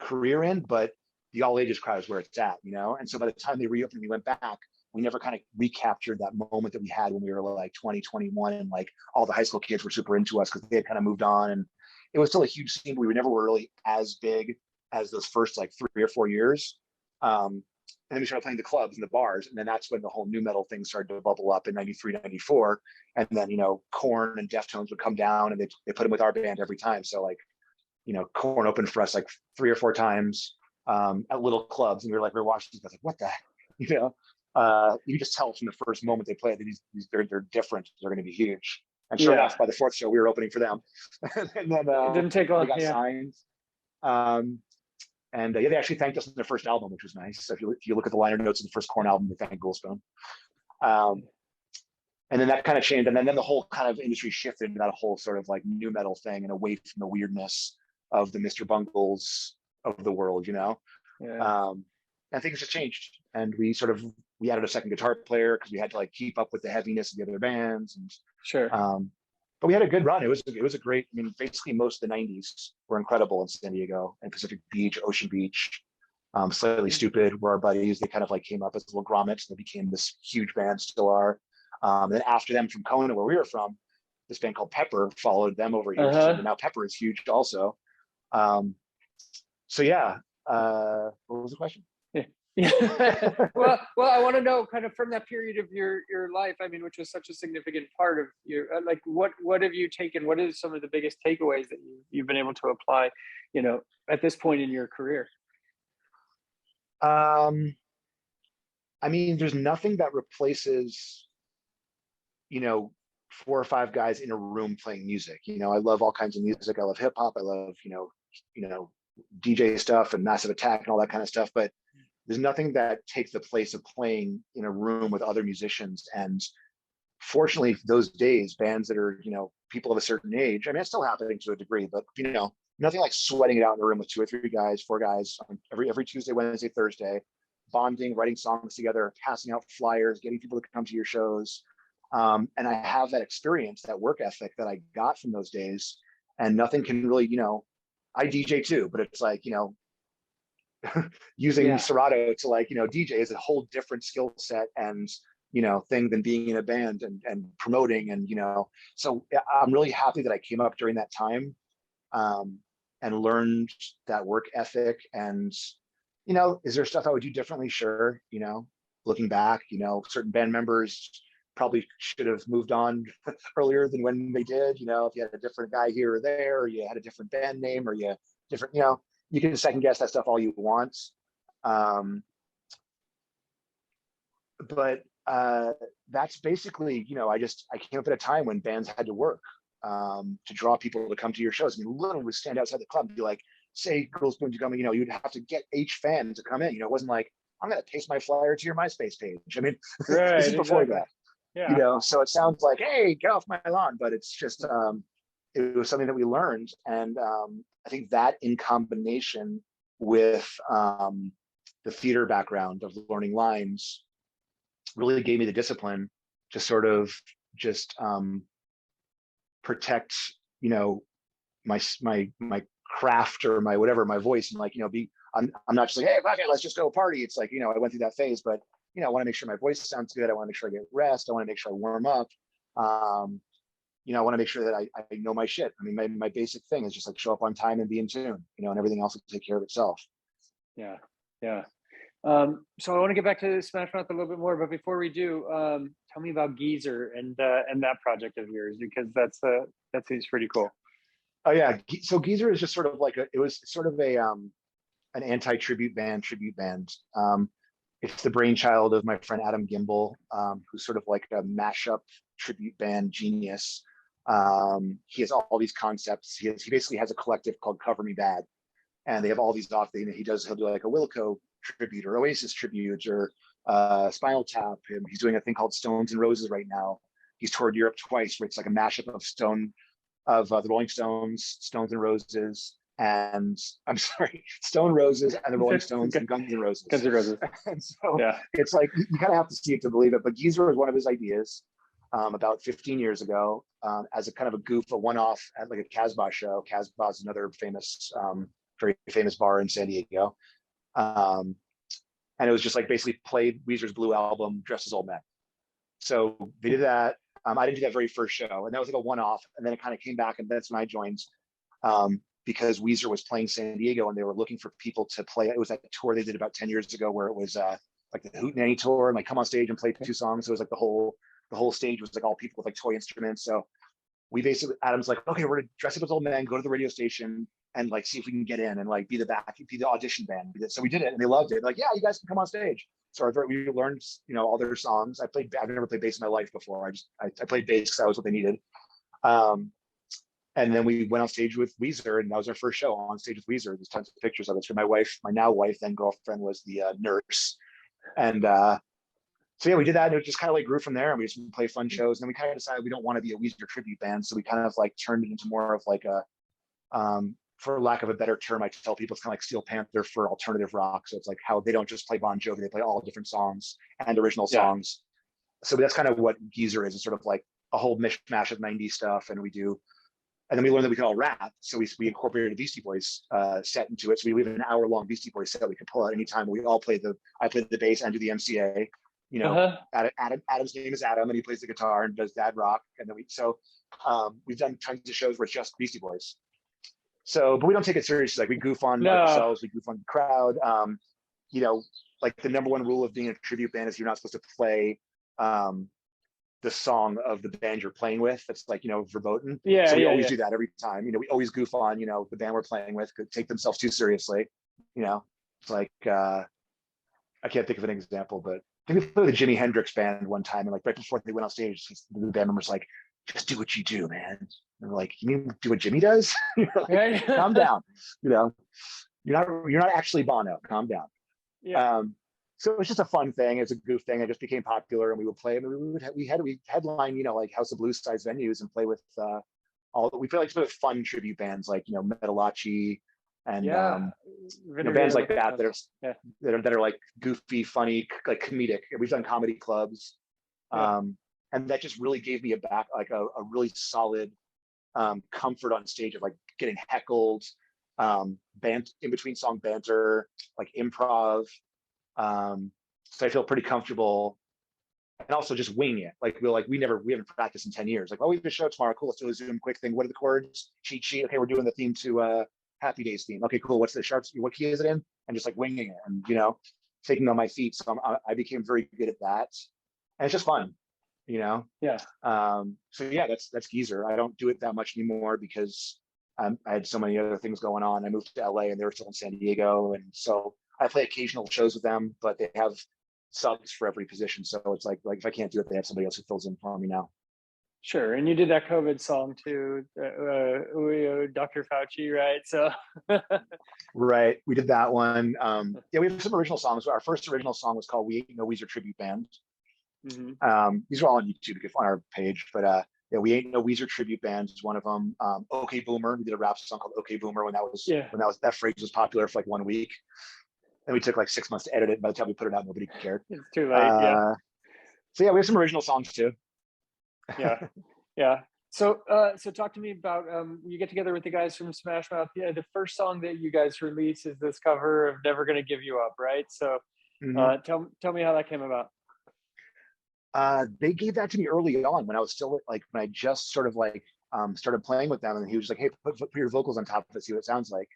Speaker 2: career in, but the all ages crowd is where it's at, you know? And so by the time they reopened, we went back, we never kind of recaptured that moment that we had when we were like 20, 21, and like all the high school kids were super into us because they had kind of moved on, and it was still a huge scene, but we never were really as big as those first like 3 or 4 years. And then we started playing the clubs and the bars. And then that's when the whole new metal thing started to bubble up in 93, 94. And then, you know, Korn and Deftones would come down and they put them with our band every time. So like, you know, Korn opened for us like 3 or 4 times at little clubs. And we were watching these guys like, what the heck? You know, you just tell from the first moment they play that they're different. They're going to be huge. And sure enough, by the fourth show, we were opening for them. And then
Speaker 1: it didn't take long.
Speaker 2: We got signed. And they actually thanked us in their first album, which was nice. So if you look at the liner notes of the first Korn album, they thanked Ghoulspoon. And then that kind of changed. And then the whole kind of industry shifted into that whole sort of like new metal thing and away from the weirdness of the Mr. Bungles of the world, you know? And things just changed. And we added a second guitar player because we had to like keep up with the heaviness of the other bands. And but we had a good run. It was a great, I mean, basically most of the 90s were incredible in San Diego and Pacific Beach, Ocean Beach. Slightly Stupid were our buddies. They kind of like came up as little grommets and they became this huge band, still are. And then after them from Kona, where we were from, this band called Pepper followed them over here. So now Pepper is huge also. So yeah, what was the question?
Speaker 1: well, I want to know kind of from that period of your life, I mean, which was such a significant part of your, like, what have you taken? What is some of the biggest takeaways that you've been able to apply, you know, at this point in your career?
Speaker 2: I mean, there's nothing that replaces, you know, 4 or 5 guys in a room playing music. You know, I love all kinds of music. I love hip hop. I love, you know, DJ stuff and Massive Attack and all that kind of stuff. But there's nothing that takes the place of playing in a room with other musicians. And fortunately, those days, bands that are, you know, people of a certain age, I mean, it's still happening to a degree, but, you know, nothing like sweating it out in a room with 2 or 3 guys, 4 guys, every Tuesday, Wednesday, Thursday, bonding, writing songs together, passing out flyers, getting people to come to your shows. And I have that experience, that work ethic that I got from those days. And nothing can really, you know, I DJ too, but it's like, you know, using Serato to like, you know, DJ is a whole different skill set and, you know, thing than being in a band and promoting. And, you know, so I'm really happy that I came up during that time and learned that work ethic. And, you know, is there stuff I would do differently? Sure. You know, looking back, you know, certain band members probably should have moved on earlier than when they did. You know, if you had a different guy here or there, or you had a different band name, or you different, you know, you can second guess that stuff all you want. But that's basically, you know, I came up at a time when bands had to work to draw people to come to your shows. I mean, literally would stand outside the club and be like, say Ghoulspoon to come in, you know, you'd have to get each fan to come in. You know, it wasn't like, I'm going to paste my flyer to your MySpace page. I mean, this is before that. You know, so it sounds like, hey, get off my lawn, but it's just it was something that we learned. And I think that in combination with the theater background of learning lines really gave me the discipline to sort of just protect, you know, my craft or my whatever, my voice, and like, you know, I'm not just like, hey, okay, let's just go party. It's like, you know, I went through that phase, but you know, I want to make sure my voice sounds good. I want to make sure I get rest. I want to make sure I warm up. You know, I want to make sure that I know my shit. I mean, my basic thing is just like show up on time and be in tune, you know, and everything else will take care of itself.
Speaker 1: Yeah. So I want to get back to Smash Mouth a little bit more, but before we do, tell me about Geezer and that project of yours, because that seems pretty cool.
Speaker 2: Oh yeah, so Geezer is just sort of like it was sort of an anti-tribute band. It's the brainchild of my friend Adam Gimbel, who's sort of like a mashup tribute band genius. He has all these concepts. He basically has a collective called Cover Me Bad, and they have all these he'll do like a Wilco tribute or Oasis tribute or Spinal Tap. He's doing a thing called Stones and Roses right now. He's toured Europe twice, where it's like a mashup of the Rolling Stones, Stones and Roses, and Stone Roses and the Rolling Stones and Guns N' Roses.
Speaker 1: Guns N' Roses.
Speaker 2: And so it's like you kind of have to see it to believe it. But Geezer was one of his ideas about 15 years ago as a kind of a goof, a one-off at like a Casbah show. Casbah is another famous, very famous bar in San Diego. And it was just like basically played Weezer's Blue album, dressed as old men. So they did that. I didn't do that very first show, and that was like a one-off. And then it kind of came back, and that's when I joined. because Weezer was playing San Diego and they were looking for people to play. It was that tour they did about 10 years ago where it was like the Hootenanny tour, and like come on stage and play 2 songs. So it was like the whole stage was like all people with like toy instruments. So we basically, Adam's like, okay, we're gonna dress up as old men, go to the radio station and like see if we can get in and like be the audition band. So we did it and they loved it. Like, yeah, you guys can come on stage. So we learned, all their songs. I've never played bass in my life before. I played bass because that was what they needed. And then we went on stage with Weezer, and that was our first show on stage with Weezer. There's tons of pictures of it. So my wife, my now wife, then girlfriend, was the nurse. And so yeah, we did that, and it just kind of like grew from there, and we just play fun shows. And then we kind of decided we don't want to be a Weezer tribute band, so we kind of like turned it into more of like a, for lack of a better term, I tell people it's kind of like Steel Panther for alternative rock. So it's like how they don't just play Bon Jovi, they play all different songs and original songs. So that's kind of what Geezer is. It's sort of like a whole mishmash of 90s stuff, and then we learned that we could all rap. So we incorporated a Beastie Boys set into it. So we have an hour-long Beastie Boys set we could pull out anytime. We all I play the bass and do the MCA. Adam's name is Adam, and he plays the guitar and does dad rock. And then we've done tons of shows where it's just Beastie Boys. So, but we don't take it seriously. Like we goof on ourselves, we goof on the crowd. Like the number one rule of being a tribute band is you're not supposed to play the song of the band you're playing with. That's like, verboten. So we always do that every time. We always goof on, the band we're playing with, could take themselves too seriously. It's like, I can't think of an example, but I think we played the Jimi Hendrix band one time, and like right before they went on stage, the band members like, just do what you do, man. And they're like, you mean do what Jimmy does? Like, calm down. You're not actually Bono. Calm down. So it was just a fun thing. It's a goof thing. It just became popular, and we would play. I mean, we headline, like House of Blues size venues, and play with we feel like with fun tribute bands like Metalachi and bands like that are like goofy, funny, like comedic. We've done comedy clubs, and that just really gave me a really solid comfort on stage of like getting heckled, in between song banter, like improv. So I feel pretty comfortable, and also just wing it. Like we haven't practiced in 10 years. Like, oh, we have a show tomorrow. Cool. Let's do a Zoom quick thing. What are the chords? Cheat sheet. Okay, we're doing the theme to Happy Days theme. Okay, cool. What's the sharps? What key is it in? And just like winging it, and taking on my feet. So I became very good at that, and it's just fun. So yeah, that's Geezer. I don't do it that much anymore because I had so many other things going on. I moved to LA, and they were still in San Diego, and so I play occasional shows with them, but they have subs for every position. So it's like if I can't do it, they have somebody else who fills in for me now.
Speaker 1: Sure. And you did that COVID song too, Dr. Fauci, right? So
Speaker 2: right, we did that one. We have some original songs. Our first original song was called "We Ain't No Weezer Tribute Band." Mm-hmm. These are all on YouTube. You can find our page, but "We Ain't No Weezer Tribute Band" is one of them. "Okay Boomer," we did a rap song called "Okay Boomer" when that phrase was popular for like 1 week. And we took like 6 months to edit it. By the time we put it out, nobody cared.
Speaker 1: It's too late.
Speaker 2: So yeah, we have some original songs too.
Speaker 1: Yeah. So talk to me about you get together with the guys from Smash Mouth. Yeah, the first song that you guys release is this cover of "Never Gonna Give You Up," right? So tell me how that came about.
Speaker 2: They gave that to me early on when I was still when I just sort of like started playing with them, and he was like, "Hey, put your vocals on top of it, see what it sounds like."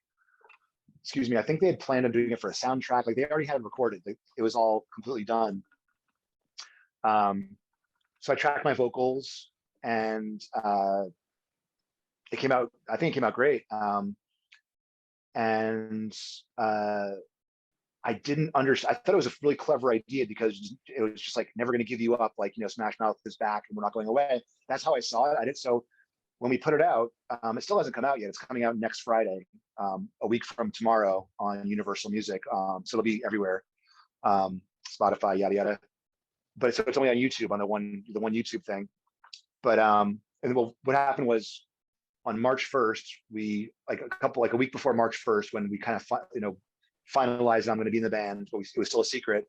Speaker 2: Excuse me. I think they had planned on doing it for a soundtrack. Like they already had it recorded. It was all completely done. So I tracked my vocals, and it came out. I think it came out great. I didn't understand. I thought it was a really clever idea because it was just like "Never Gonna Give You Up." Like Smash Mouth is back, and we're not going away. That's how I saw it. I did so. When we put it out, it still hasn't come out yet. It's coming out next Friday, a week from tomorrow on Universal Music. So it'll be everywhere, Spotify, yada yada. But it's only on YouTube on the one YouTube thing. But and then what happened was on March 1st, we a week before March 1st, when we kind of finalized I'm going to be in the band, but it was still a secret.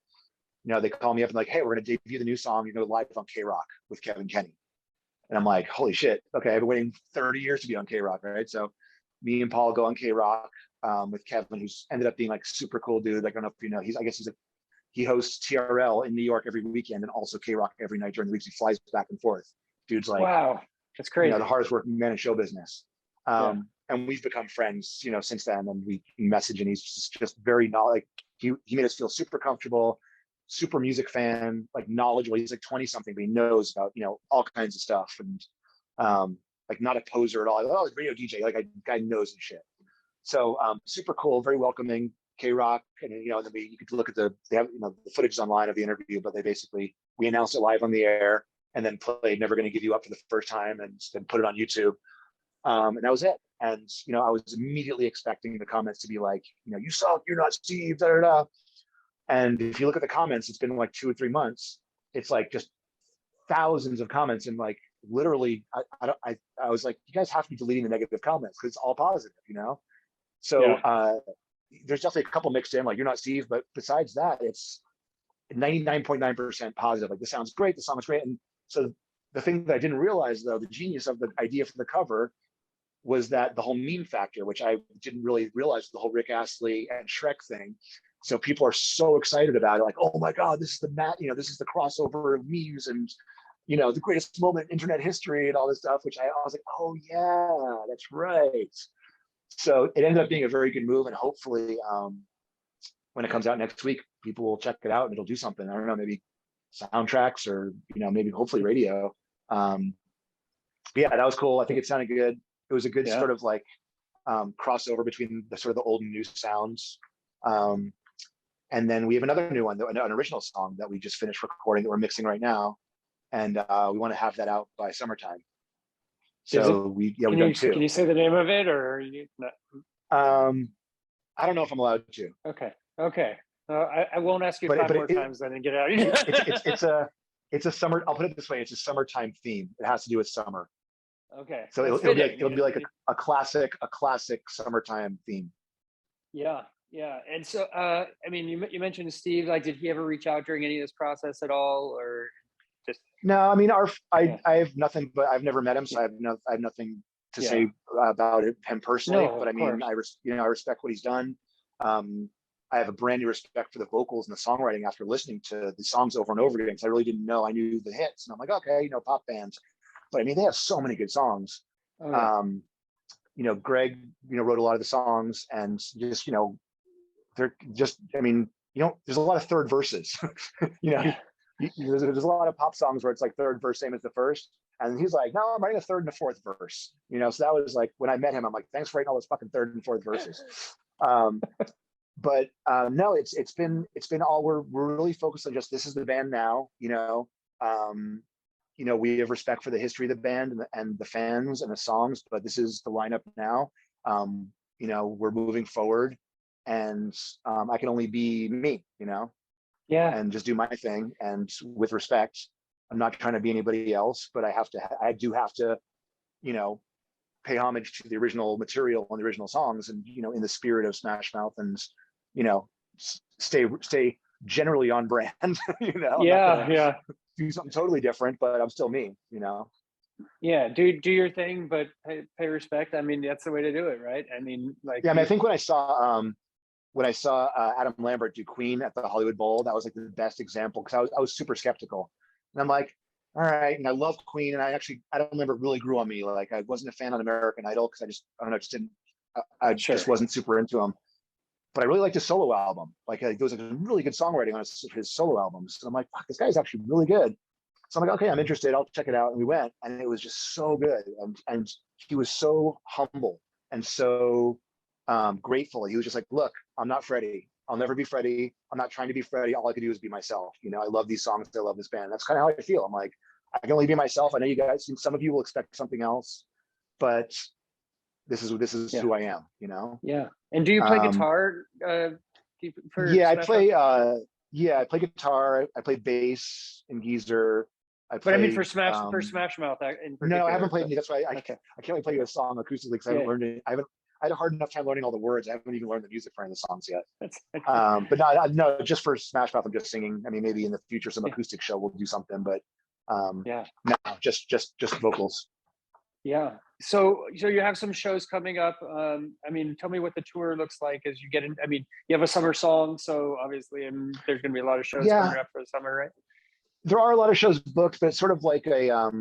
Speaker 2: They call me up and like, "Hey, we're going to debut the new song. Live on K-Rock with Kevin Kenny." And I'm like, holy shit. Okay, I've been waiting 30 years to be on K-Rock, right? So me and Paul go on K-Rock with Kevin, who's ended up being like super cool dude. Like, I don't know if you know, he hosts TRL in New York every weekend and also K-Rock every night during the weeks. He flies back and forth. Dude's like,
Speaker 1: wow, that's crazy.
Speaker 2: The hardest working man in show business. and we've become friends, since then. And we message, and he's just very like he made us feel super comfortable, super music fan, like knowledgeable. He's like 20 something, but he knows about all kinds of stuff, and like not a poser at all. Like, oh, radio DJ, like a guy knows his shit. So super cool, very welcoming. K-Rock, and then you could look at they have the footage is online of the interview, but we announced it live on the air, and then played "Never Gonna Give You Up" for the first time, and then put it on YouTube, and that was it. And I was immediately expecting the comments to be like, you suck, you're not Steve, da da da. And if you look at the comments, it's been like 2 or 3 months. It's like just thousands of comments, and like literally, I was like, you guys have to be deleting the negative comments because it's all positive, So there's definitely a couple mixed in, like "you're not Steve," but besides that, it's 99.9% positive. Like, this sounds great, the song is great. And so the thing that I didn't realize, though, the genius of the idea for the cover was that the whole meme factor, which I didn't really realize, the whole Rick Astley and Shrek thing. So people are so excited about it, like, oh my God, this is this is the crossover of memes and the greatest moment in internet history and all this stuff, which I was like, oh yeah, that's right. So it ended up being a very good move, and hopefully when it comes out next week, people will check it out and it'll do something. I don't know, maybe soundtracks, or maybe hopefully radio. But yeah, that was cool. I think it sounded good. It was a good sort of like crossover between the sort of the old and new sounds. And then we have another new one, an original song that we just finished recording that we're mixing right now, and we want to have that out by summertime. So we've done two.
Speaker 1: Can you say the name of it, or are you not?
Speaker 2: I don't know if I'm allowed to.
Speaker 1: Okay. I won't ask you 5 more times then and get out.
Speaker 2: It's a summer. I'll put it this way: it's a summertime theme. It has to do with summer.
Speaker 1: Okay.
Speaker 2: So it'll be like a classic summertime theme.
Speaker 1: Yeah. And so, I mean, you mentioned Steve. Like, did he ever reach out during any of this process at all, or just?
Speaker 2: No, I mean, I have nothing, but I've never met him, so I have nothing to say about him personally.
Speaker 1: No,
Speaker 2: but I mean, I respect what he's done. I have a brand new respect for the vocals and the songwriting after listening to the songs over and over again, because I really didn't know. I knew the hits, and I'm like, okay, pop bands, but I mean, they have so many good songs. Oh, yeah. Greg, wrote a lot of the songs, and just, they're just, I mean, there's a lot of third verses. There's a lot of pop songs where it's like third verse same as the first, and he's like, no, I'm writing a third and a fourth verse. So that was like, when I met him, I'm like, thanks for writing all those fucking third and fourth verses. But no, it's been all, we're really focused on just, this is the band now. We have respect for the history of the band and the fans and the songs, but this is the lineup now. We're moving forward, and I can only be me, and just do my thing, and with respect. I'm not trying to be anybody else, but I do have to, pay homage to the original material and the original songs, and in the spirit of Smash Mouth, and stay generally on brand. Do something totally different, but I'm still me.
Speaker 1: Yeah, do your thing, but pay respect. I mean, that's the way to do it, right? I mean, like,
Speaker 2: yeah. I mean, I think when I saw Adam Lambert do Queen at the Hollywood Bowl, that was like the best example, because I was super skeptical, and I'm like, all right, and I love Queen, and Adam Lambert really grew on me. Like, I wasn't a fan on American Idol because I don't know, just wasn't super into him. But I really liked his solo album. Like, there was a really good songwriting on his solo albums. And I'm like, fuck, this guy's actually really good. So I'm like, okay, I'm interested. I'll check it out. And we went, and it was just so good. And he was so humble and so grateful. He was just like, look, I'm not Freddie. I'll never be Freddie. I'm not trying to be Freddie. All I can do is be myself. I love these songs. I love this band. That's kind of how I feel. I'm like, I can only be myself. I know you guys, some of you will expect something else, but this is who I am,
Speaker 1: Yeah. And do you play guitar?
Speaker 2: I play guitar. I play bass and geezer.
Speaker 1: But I mean, for Smash Mouth in particular.
Speaker 2: No, I haven't played any. That's why I can't really play you a song acoustically, because I haven't learned it. I had a hard enough time learning all the words. I haven't even learned the music for any of the songs yet. But no, just for Smash Mouth, I'm just singing. I mean, maybe in the future, some acoustic show will do something, but no, just vocals.
Speaker 1: Yeah. So you have some shows coming up. I mean, tell me what the tour looks like as you get in. I mean, you have a summer song, so obviously, there's going to be a lot of shows coming up for the summer, right?
Speaker 2: There are a lot of shows booked, but it's sort of like a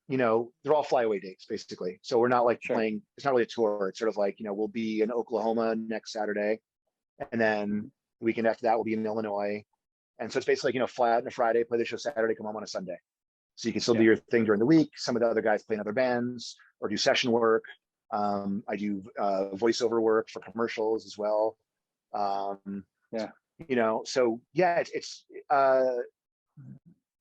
Speaker 2: they're all flyaway dates basically. So we're not like
Speaker 1: Sure.
Speaker 2: playing, it's not really a tour. It's sort of like, we'll be in Oklahoma next Saturday. And then the weekend after that, we'll be in Illinois. And so it's basically, fly out on a Friday, play the show Saturday, come home on a Sunday. So you can still do
Speaker 1: Yeah.
Speaker 2: your thing during the week. Some of the other guys play in other bands or do session work. I do voiceover work for commercials as well.
Speaker 1: Yeah.
Speaker 2: So yeah, it's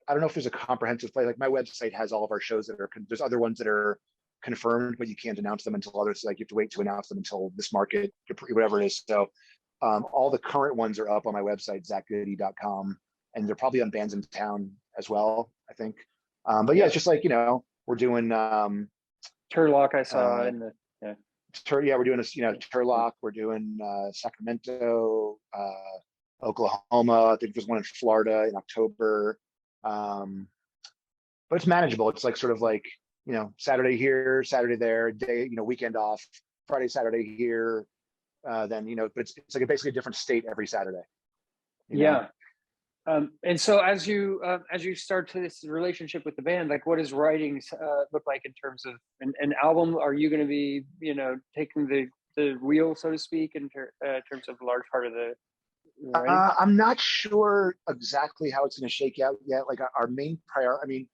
Speaker 2: I don't know if there's a comprehensive play. Like my website has all of our shows that are, there's other ones that are confirmed, but you can't announce them until others, like you have to wait to announce them until this market, whatever it is. So all the current ones are up on my website, zachgoode.com, and they're probably on Bands in Town as well, I think. But yeah, it's just like, we're doing
Speaker 1: Turlock I saw in the
Speaker 2: we're doing Turlock, we're doing Sacramento, Oklahoma. I think there's one in Florida in October. But it's manageable. It's like sort of like, Saturday here, Saturday there, day, weekend off, Friday, Saturday here. Then, but it's like basically a different state every Saturday.
Speaker 1: Yeah. And so as you start to this relationship with the band, like what does writing look like in terms of an album? Are you going to be, taking the wheel, so to speak, in terms of a large part of the writing?
Speaker 2: I'm not sure exactly how it's going to shake out yet. Like our main priority,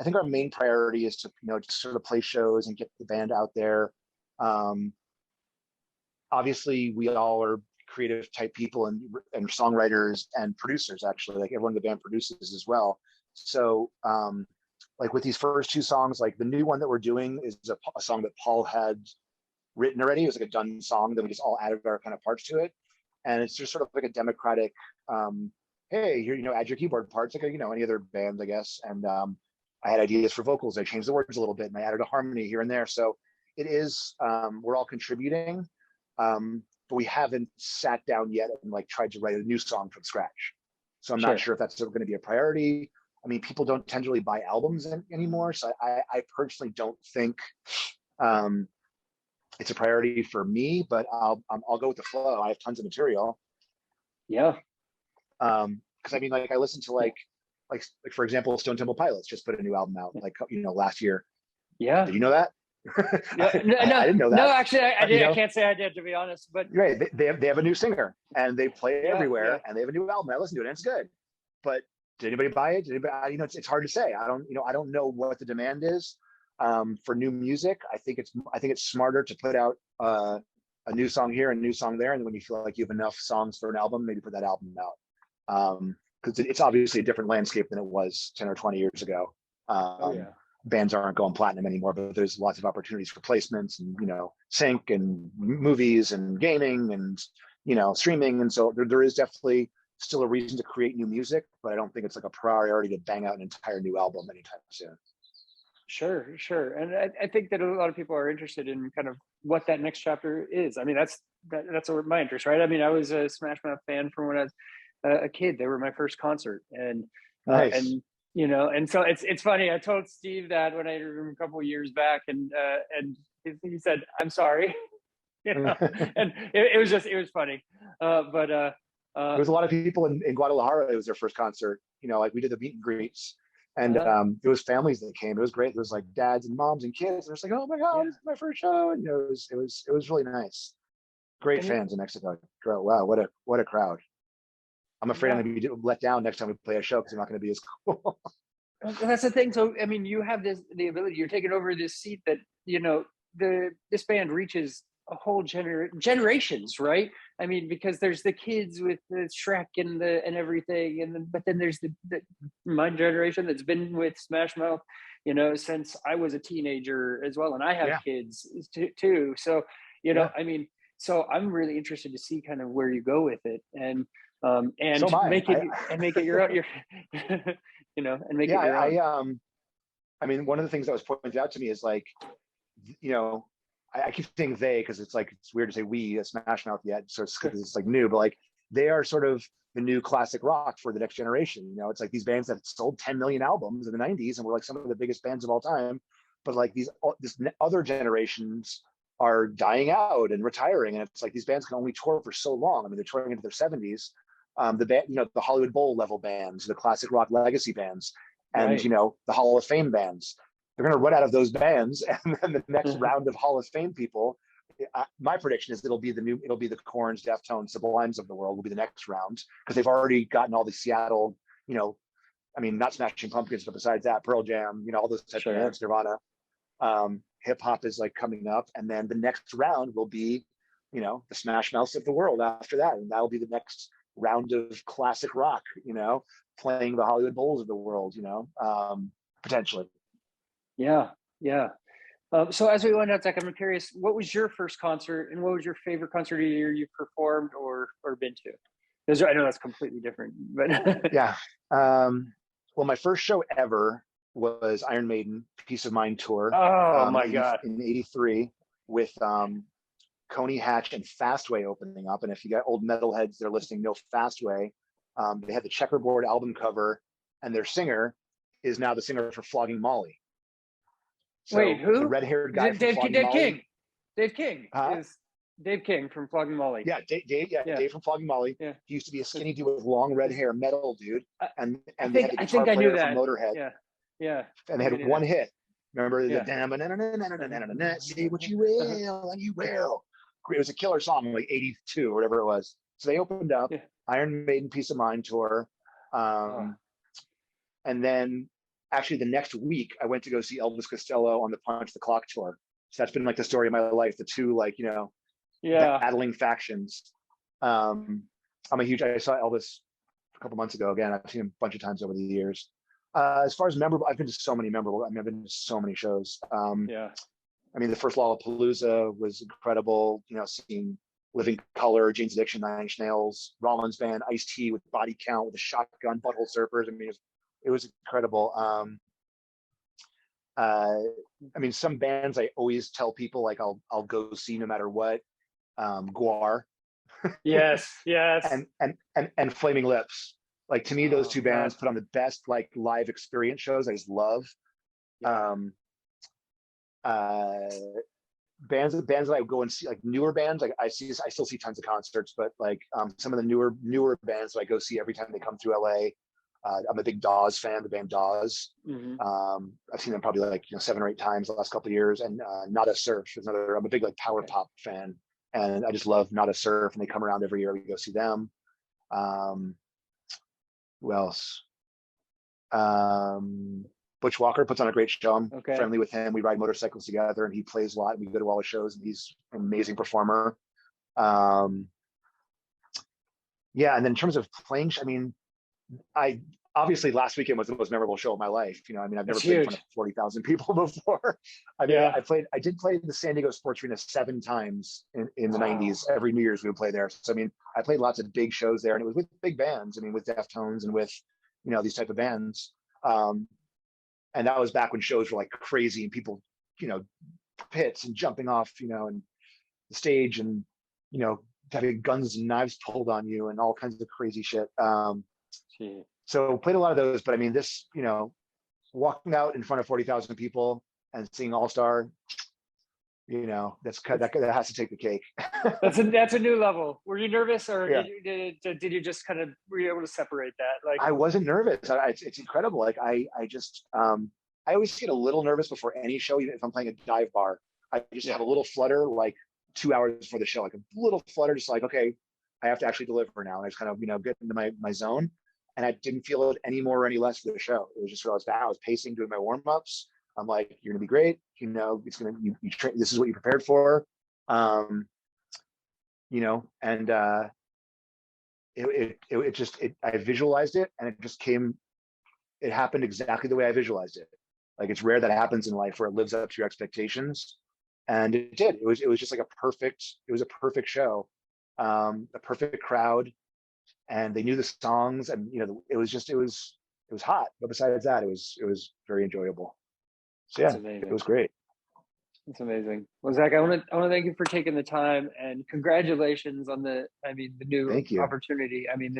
Speaker 2: I think our main priority is to, just sort of play shows and get the band out there. Obviously we all are creative type people and songwriters and producers, actually, like everyone in the band produces as well. So like with these first two songs, like the new one that we're doing is a song that Paul had written already. It was like a done song that we just all added our kind of parts to it. And it's just sort of like a democratic, hey, here, add your keyboard parts, like, any other band, I guess. And I had ideas for vocals. I changed the words a little bit and I added a harmony here and there. So it is, we're all contributing, but we haven't sat down yet and like tried to write a new song from scratch. So I'm not sure if that's going to be a priority. I mean, people don't tend to really buy albums anymore. So I personally don't think it's a priority for me, but I'll go with the flow. I have tons of material.
Speaker 1: Yeah.
Speaker 2: Because I mean, like I listened to like for example, Stone Temple Pilots just put a new album out like last year.
Speaker 1: Yeah.
Speaker 2: Did you know that?
Speaker 1: Yeah.
Speaker 2: I didn't know that.
Speaker 1: No, actually, I did. I can't say I did, to be honest. But
Speaker 2: right, they have a new singer and they play everywhere,
Speaker 1: yeah.
Speaker 2: and they have a new album. I listened to it and it's good. But did anybody buy it? Did anybody? It's hard to say. I don't know what the demand is for new music. I think it's smarter to put out a new song here and a new song there, and when you feel like you have enough songs for an album, maybe put that album out. Because it's obviously a different landscape than it was 10 or 20 years ago. Bands aren't going platinum anymore, but there's lots of opportunities for placements and sync and movies and gaming and streaming, and so there is definitely still a reason to create new music, but I don't think it's like a priority to bang out an entire new album anytime soon.
Speaker 1: Sure. And I think that a lot of people are interested in kind of what that next chapter is. I mean, that's my interest, right? I mean, I was a Smash Mouth fan from when I was a kid. They were my first concert, and
Speaker 2: nice.
Speaker 1: And so it's funny. I told Steve that when I interviewed him a couple of years back, and he said, "I'm sorry," and it was funny. But there
Speaker 2: was a lot of people in Guadalajara. It was their first concert. Like we did the meet and greets. And it was families that came. It was great. There was like dads and moms and kids. And it's like, oh my God, this is my first show. And it was really nice. Great fans in Mexico. Wow, what a crowd. I'm afraid I'm going to be let down next time we play a show because they're not going to be as cool.
Speaker 1: That's the thing. So I mean, you have the ability. You're taking over this seat that this band reaches a whole generations, right? I mean, because there's the kids with the Shrek and everything, but then there's the my generation that's been with Smash Mouth, since I was a teenager as well, and I have kids too. So I mean, so I'm really interested to see kind of where you go with it, and make it your own, and make it your own.
Speaker 2: I mean, one of the things that was pointed out to me is like, I keep saying they because it's weird to say we Smash Mouth yet, so it's like new, but like they are sort of the new classic rock for the next generation. It's like these bands that sold 10 million albums in the 90s and were like some of the biggest bands of all time, but like this other generations are dying out and retiring, and it's like these bands can only tour for so long. I mean, they're touring into their 70s. The band, the Hollywood Bowl level bands, the classic rock legacy bands, and the Hall of Fame bands. they're going to run out of those bands, and then the next round of Hall of Fame people. My prediction is it'll be the Korns, Deftones, Sublimes of the world will be the next round, because they've already gotten all the Seattle, I mean, not Smashing Pumpkins, but besides that, Pearl Jam, all those types of bands, Nirvana. Hip hop is like coming up, and then the next round will be, the Smash Mouths of the world after that, and that'll be the next round of classic rock, playing the Hollywood Bowls of the world, potentially.
Speaker 1: Yeah. So as we went out, Zach, I'm curious, what was your first concert, and what was your favorite concert either you've performed or been to? Because I know that's completely different, but
Speaker 2: yeah. Well, my first show ever was Iron Maiden Peace of Mind tour.
Speaker 1: Oh my God!
Speaker 2: In '83 with Coney Hatch and Fastway opening up. And if you got old metalheads, they're listening, no Fastway. They had the Checkerboard album cover, and their singer is now the singer for Flogging Molly. So
Speaker 1: wait, who?
Speaker 2: The red-haired guy from
Speaker 1: Dave
Speaker 2: Flogging Molly.
Speaker 1: Dave King. Is Dave King from Flogging Molly.
Speaker 2: Yeah, Dave from Flogging Molly.
Speaker 1: Yeah.
Speaker 2: He used to be a skinny dude with long red hair, metal dude. And
Speaker 1: I
Speaker 2: they had the guitar player from Motorhead.
Speaker 1: Yeah.
Speaker 2: And they had one hit. Remember
Speaker 1: Yeah.
Speaker 2: the say what you will and you will. It was a killer song, like '82 or whatever it was. So they opened up Iron Maiden Peace of Mind tour. And then actually the next week I went to go see Elvis Costello on the Punch the Clock tour. So that's been like the story of my life, the two battling factions. I saw Elvis a couple months ago. Again, I've seen him a bunch of times over the years. As far as memorable, I've been to so many shows. I mean, the first Lollapalooza was incredible. Seeing Living Color, Jane's Addiction, Nine Inch Nails, Rollins Band, Ice-T with Body Count, with a Shotgun, Butthole Surfers. I mean, it was incredible. I mean, some bands I always tell people, like, I'll go see no matter what. Guar.
Speaker 1: Yes.
Speaker 2: and Flaming Lips. Like, to me, those two bands put on the best like live experience shows. I just love. Bands that I go and see, like newer bands, like I still see tons of concerts, but like some of the newer bands that I go see every time they come through LA. I'm a big Dawes fan, the band Dawes. I've seen them probably like 7 or 8 times the last couple of years. And Nada Surf is another. I'm a big like power pop fan, and I just love Nada Surf, and they come around every year. We go see them. Who else? Butch Walker puts on a great show. I'm friendly with him. We ride motorcycles together, and he plays a lot. And we go to all his shows, and he's an amazing performer. And then in terms of playing, I mean, I obviously last weekend was the most memorable show of my life. I mean, I've never played in front of 40,000 people before. I mean, I did play the San Diego Sports Arena 7 times in the 90s. Every New Year's we would play there. So I mean, I played lots of big shows there, and it was with big bands. I mean, with Deftones and with these type of bands. And that was back when shows were like crazy, and people, pits and jumping off, and the stage, and having guns and knives pulled on you and all kinds of crazy shit. So played a lot of those, but I mean, this, walking out in front of 40,000 people and seeing All Star, that has to take the cake.
Speaker 3: That's a new level. Were you nervous, or did you just kind of, were you able to separate that? Like,
Speaker 2: I wasn't nervous. It's incredible. Like I always get a little nervous before any show, even if I'm playing a dive bar. I just have a little flutter, like 2 hours before the show, like a little flutter, just like, okay, I have to actually deliver now. And I just kind of, get into my zone. And I didn't feel it any more or any less for the show. It was just realized I was pacing, doing my warm-ups. I'm like, you're gonna be great. It's gonna, you train, this is what you prepared for. And I visualized it, and it just came, it happened exactly the way I visualized it. Like, it's rare that happens in life where it lives up to your expectations. And it did. It was just like it was a perfect show, a perfect crowd. And they knew the songs, and it was hot. But besides that, it was very enjoyable. So yeah, it was great.
Speaker 3: That's amazing. Well, Zach, I want to thank you for taking the time, and congratulations on the new opportunity. I mean,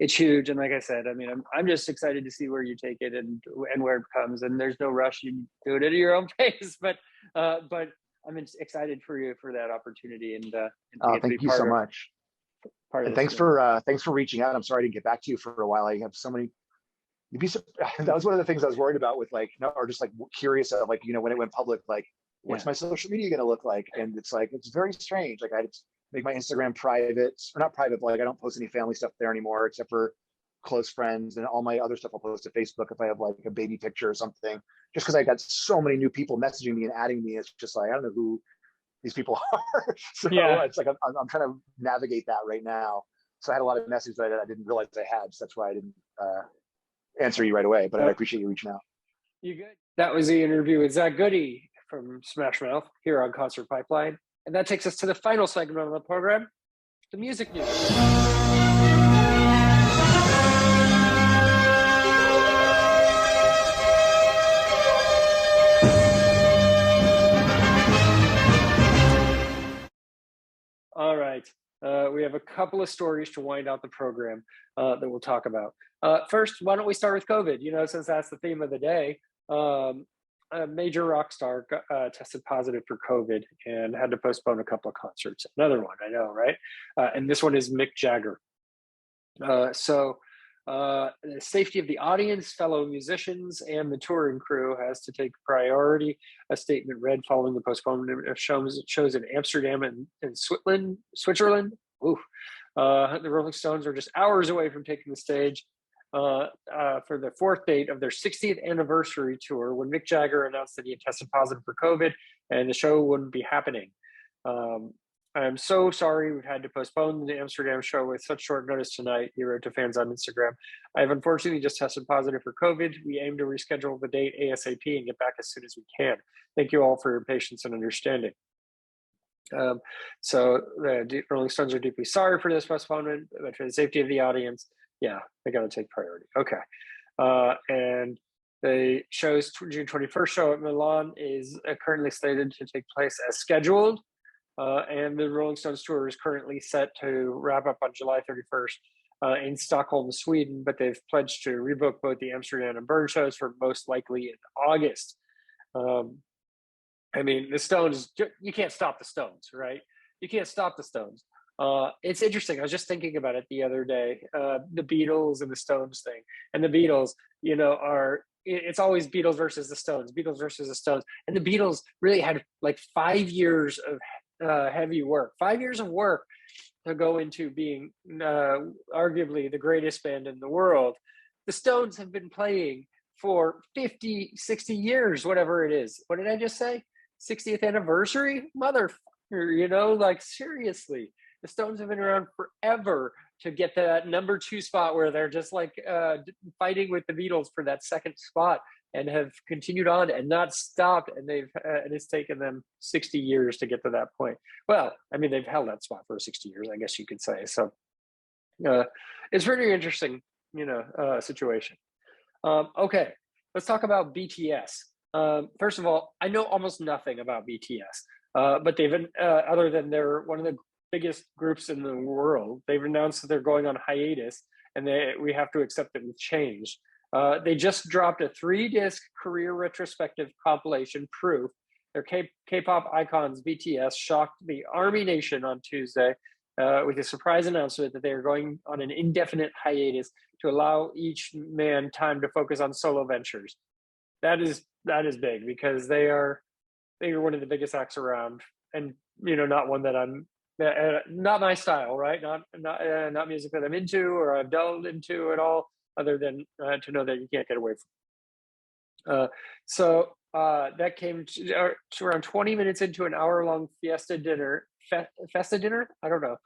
Speaker 3: it's huge, and like I said, I mean, I'm just excited to see where you take it and where it comes. And there's no rush; you do it at your own pace. But I'm excited for you for that opportunity, and
Speaker 2: thank you so much. And thanks for reaching out. I'm sorry I didn't get back to you for a while. I have so many you'd be that was one of the things I was worried about with like, or just like curious of like, you know, when it went public, like what's my social media going to look like? And it's like, it's very strange. Like I just make my Instagram private, or not private, but like I don't post any family stuff there anymore, except for close friends, and all my other stuff I'll post to Facebook if I have like a baby picture or something, just because I got so many new people messaging me and adding me. It's just like, I don't know who these people are. So it's like, I'm trying to navigate that right now. So I had a lot of messages that I didn't realize I had. So that's why I didn't answer you right away, but I appreciate you reaching out.
Speaker 1: You good? That was the interview with Zach Goode from Smash Mouth here on Concert Pipeline. And that takes us to the final segment of the program, the music news. All right. We have a couple of stories to wind out the program that we'll talk about. First, why don't we start with COVID? You know, since that's the theme of the day, a major rock star tested positive for COVID and had to postpone a couple of concerts. Another one, I know, right? And this one is Mick Jagger. The safety of the audience, fellow musicians, and the touring crew has to take priority. A statement read following the postponement of shows in Amsterdam and Switzerland. Ooh. The Rolling Stones are just hours away from taking the stage for the fourth date of their 60th anniversary tour when Mick Jagger announced that he had tested positive for COVID and the show wouldn't be happening. I'm so sorry we've had to postpone the Amsterdam show with such short notice tonight, he wrote to fans on Instagram. I have unfortunately just tested positive for COVID. We aim to reschedule the date ASAP and get back as soon as we can. Thank you all for your patience and understanding. So the Rolling Stones are deeply sorry for this postponement, but for the safety of the audience, yeah, they got to take priority. Okay. And the show's June 21st show at Milan is currently slated to take place as scheduled. And the Rolling Stones tour is currently set to wrap up on July 31st in Stockholm, Sweden, but they've pledged to rebook both the Amsterdam and Bern shows for most likely in August. I mean, the Stones, you can't stop the Stones, right? You can't stop the Stones. It's interesting. I was just thinking about it the other day, the Beatles and the Stones thing. And the Beatles, you know, it's always Beatles versus the Stones, Beatles versus the Stones. And the Beatles really had like 5 years of heavy work, 5 years of work to go into being arguably the greatest band in the world. The Stones have been playing for 50, 60 years, whatever it is. What did I just say? 60th anniversary? Motherfucker, you know, like seriously. The Stones have been around forever to get to that number 2 spot where they're just like fighting with the Beatles for that second spot, and have continued on and not stopped. And and it's taken them 60 years to get to that point. Well, I mean, they've held that spot for 60 years, I guess you could say. So it's pretty interesting, you know, situation. Okay, let's talk about BTS. First of all, I know almost nothing about BTS, but they've been, other than they're one of the biggest groups in the world, they've announced that they're going on hiatus, and we have to accept that we've changed. They just dropped a 3-disc career retrospective compilation, Proof. Their K-pop icons, BTS, shocked the Army Nation on Tuesday with a surprise announcement that they are going on an indefinite hiatus to allow each man time to focus on solo ventures. That is big, because they are one of the biggest acts around, and you know, not one that I'm not my style, right? Not music that I'm into or I've delved into at all, other than to know that you can't get away from. That came to around 20 minutes into an hour-long festa dinner. I don't know.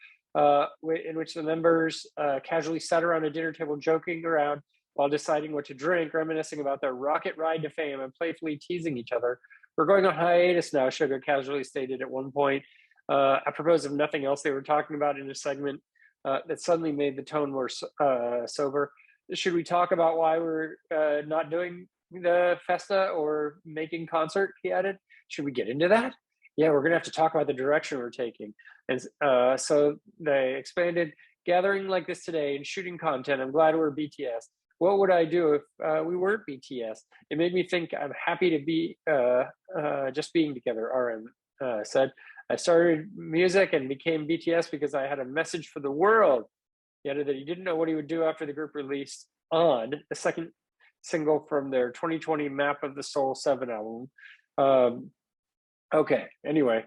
Speaker 1: In which the members casually sat around a dinner table joking around while deciding what to drink, reminiscing about their rocket ride to fame, and playfully teasing each other. We're going on hiatus now, Suga casually stated at one point. Apropos of nothing else they were talking about in a segment that suddenly made the tone more sober. Should we talk about why we're not doing the festa or making concert, he added. Should we get into that? Yeah, we're going to have to talk about the direction we're taking. And so they expanded, gathering like this today and shooting content. I'm glad we're BTS. What would I do if we weren't BTS? It made me think I'm happy to be just being together, RM said. I started music and became BTS because I had a message for the world. He added that he didn't know what he would do after the group released On, the second single from their 2020 Map of the Soul 7 album. Okay, anyway,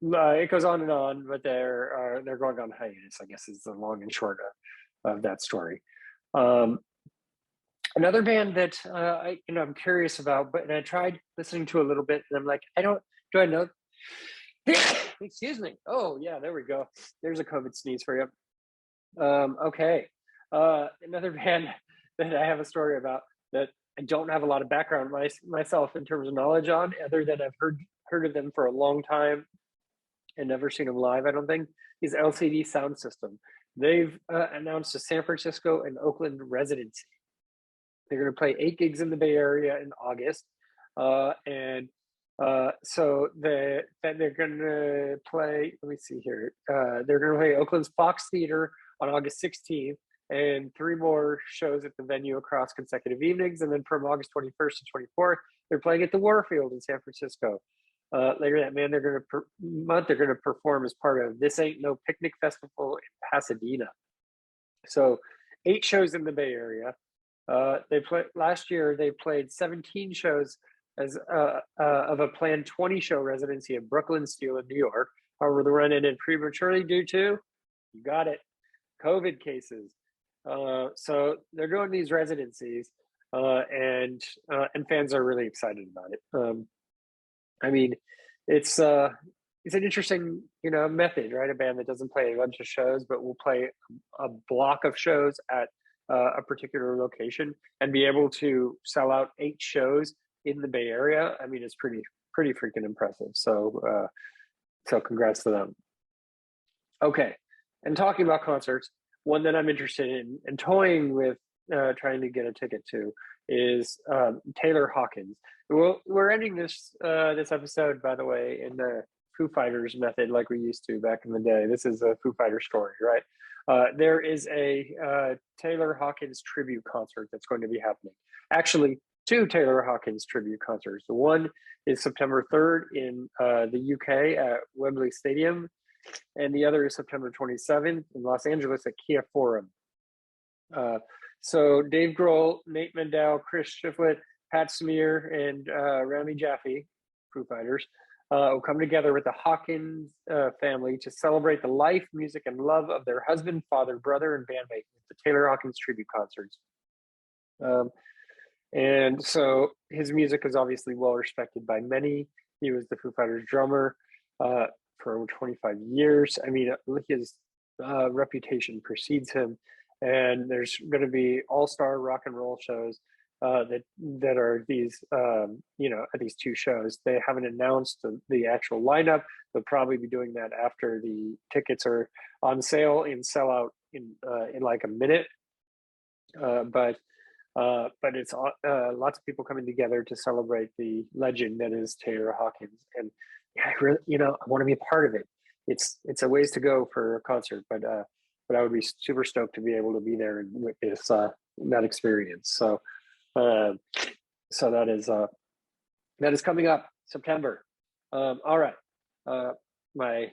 Speaker 1: it goes on, but they're going on hiatus, I guess, is the long and short of that story. Another band that I'm curious about, but I tried listening to a little bit, and I'm like, do I know? Excuse me. Oh yeah, there we go. There's a COVID sneeze for you. Okay. Another band that I have a story about that I don't have a lot of background myself in terms of knowledge on, other than I've heard of them for a long time and never seen them live, I don't think, is LCD Sound System. They've announced a San Francisco and Oakland residency. They're going to play 8 gigs in the Bay Area in August. So they're going to play, let me see here. They're going to play Oakland's Fox Theater on August 16th, and 3 more shows at the venue across consecutive evenings. And then from August 21st to 24th, they're playing at the Warfield in San Francisco. Later that month, they're going to perform as part of This Ain't No Picnic Festival in Pasadena. So 8 shows in the Bay Area. Last year, they played 17 shows as of a planned 20-show residency at Brooklyn Steel in New York. However, the run ended prematurely due to, you got it, COVID cases. So they're doing these residencies, and fans are really excited about it. I mean, it's an interesting, method, right? A band that doesn't play a bunch of shows, but will play a block of shows at a particular location and be able to sell out 8 shows in the Bay Area. I mean, it's pretty freaking impressive. So congrats to them. Okay, and talking about concerts, one that I'm interested in and toying with trying to get a ticket to is Taylor Hawkins. We're ending this episode, by the way, in the Foo Fighters method, like we used to back in the day. This is a Foo Fighters story, right? There is a Taylor Hawkins tribute concert that's going to be happening. Actually, 2 Taylor Hawkins tribute concerts. The one is September 3rd in the UK at Wembley Stadium, and the other is September 27th in Los Angeles at Kia Forum. So Dave Grohl, Nate Mendel, Chris Shiflett, Pat Smear, and Rami Jaffe, Foo Fighters, will come together with the Hawkins family to celebrate the life, music, and love of their husband, father, brother, and bandmate with the Taylor Hawkins tribute concerts. And so his music is obviously well respected by many. He was the Foo Fighters drummer for over 25 years. I mean, his reputation precedes him. And there's going to be all-star rock and roll shows that are these, at these 2 shows. They haven't announced the actual lineup. They'll probably be doing that after the tickets are on sale and sell out in like a minute. But it's lots of people coming together to celebrate the legend that is Taylor Hawkins. And I really, I want to be a part of it. It's a ways to go for a concert, but I would be super stoked to be able to be there and witness that experience. So that is coming up September. All right. My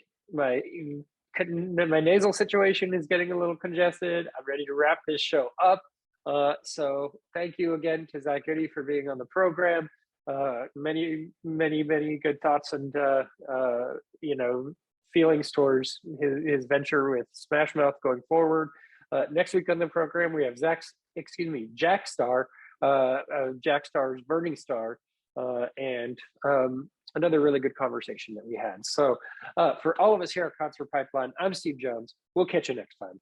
Speaker 1: nasal situation is getting a little congested. I'm ready to wrap this show up. So thank you again to Zach Goode for being on the program. Many good thoughts and feelings towards his venture with Smash Mouth going forward. Next week on the program, we have Jack Star, Jack Star's Burning Star, and another really good conversation that we had. So for all of us here at Concert Pipeline, I'm Steve Jones. We'll catch you next time.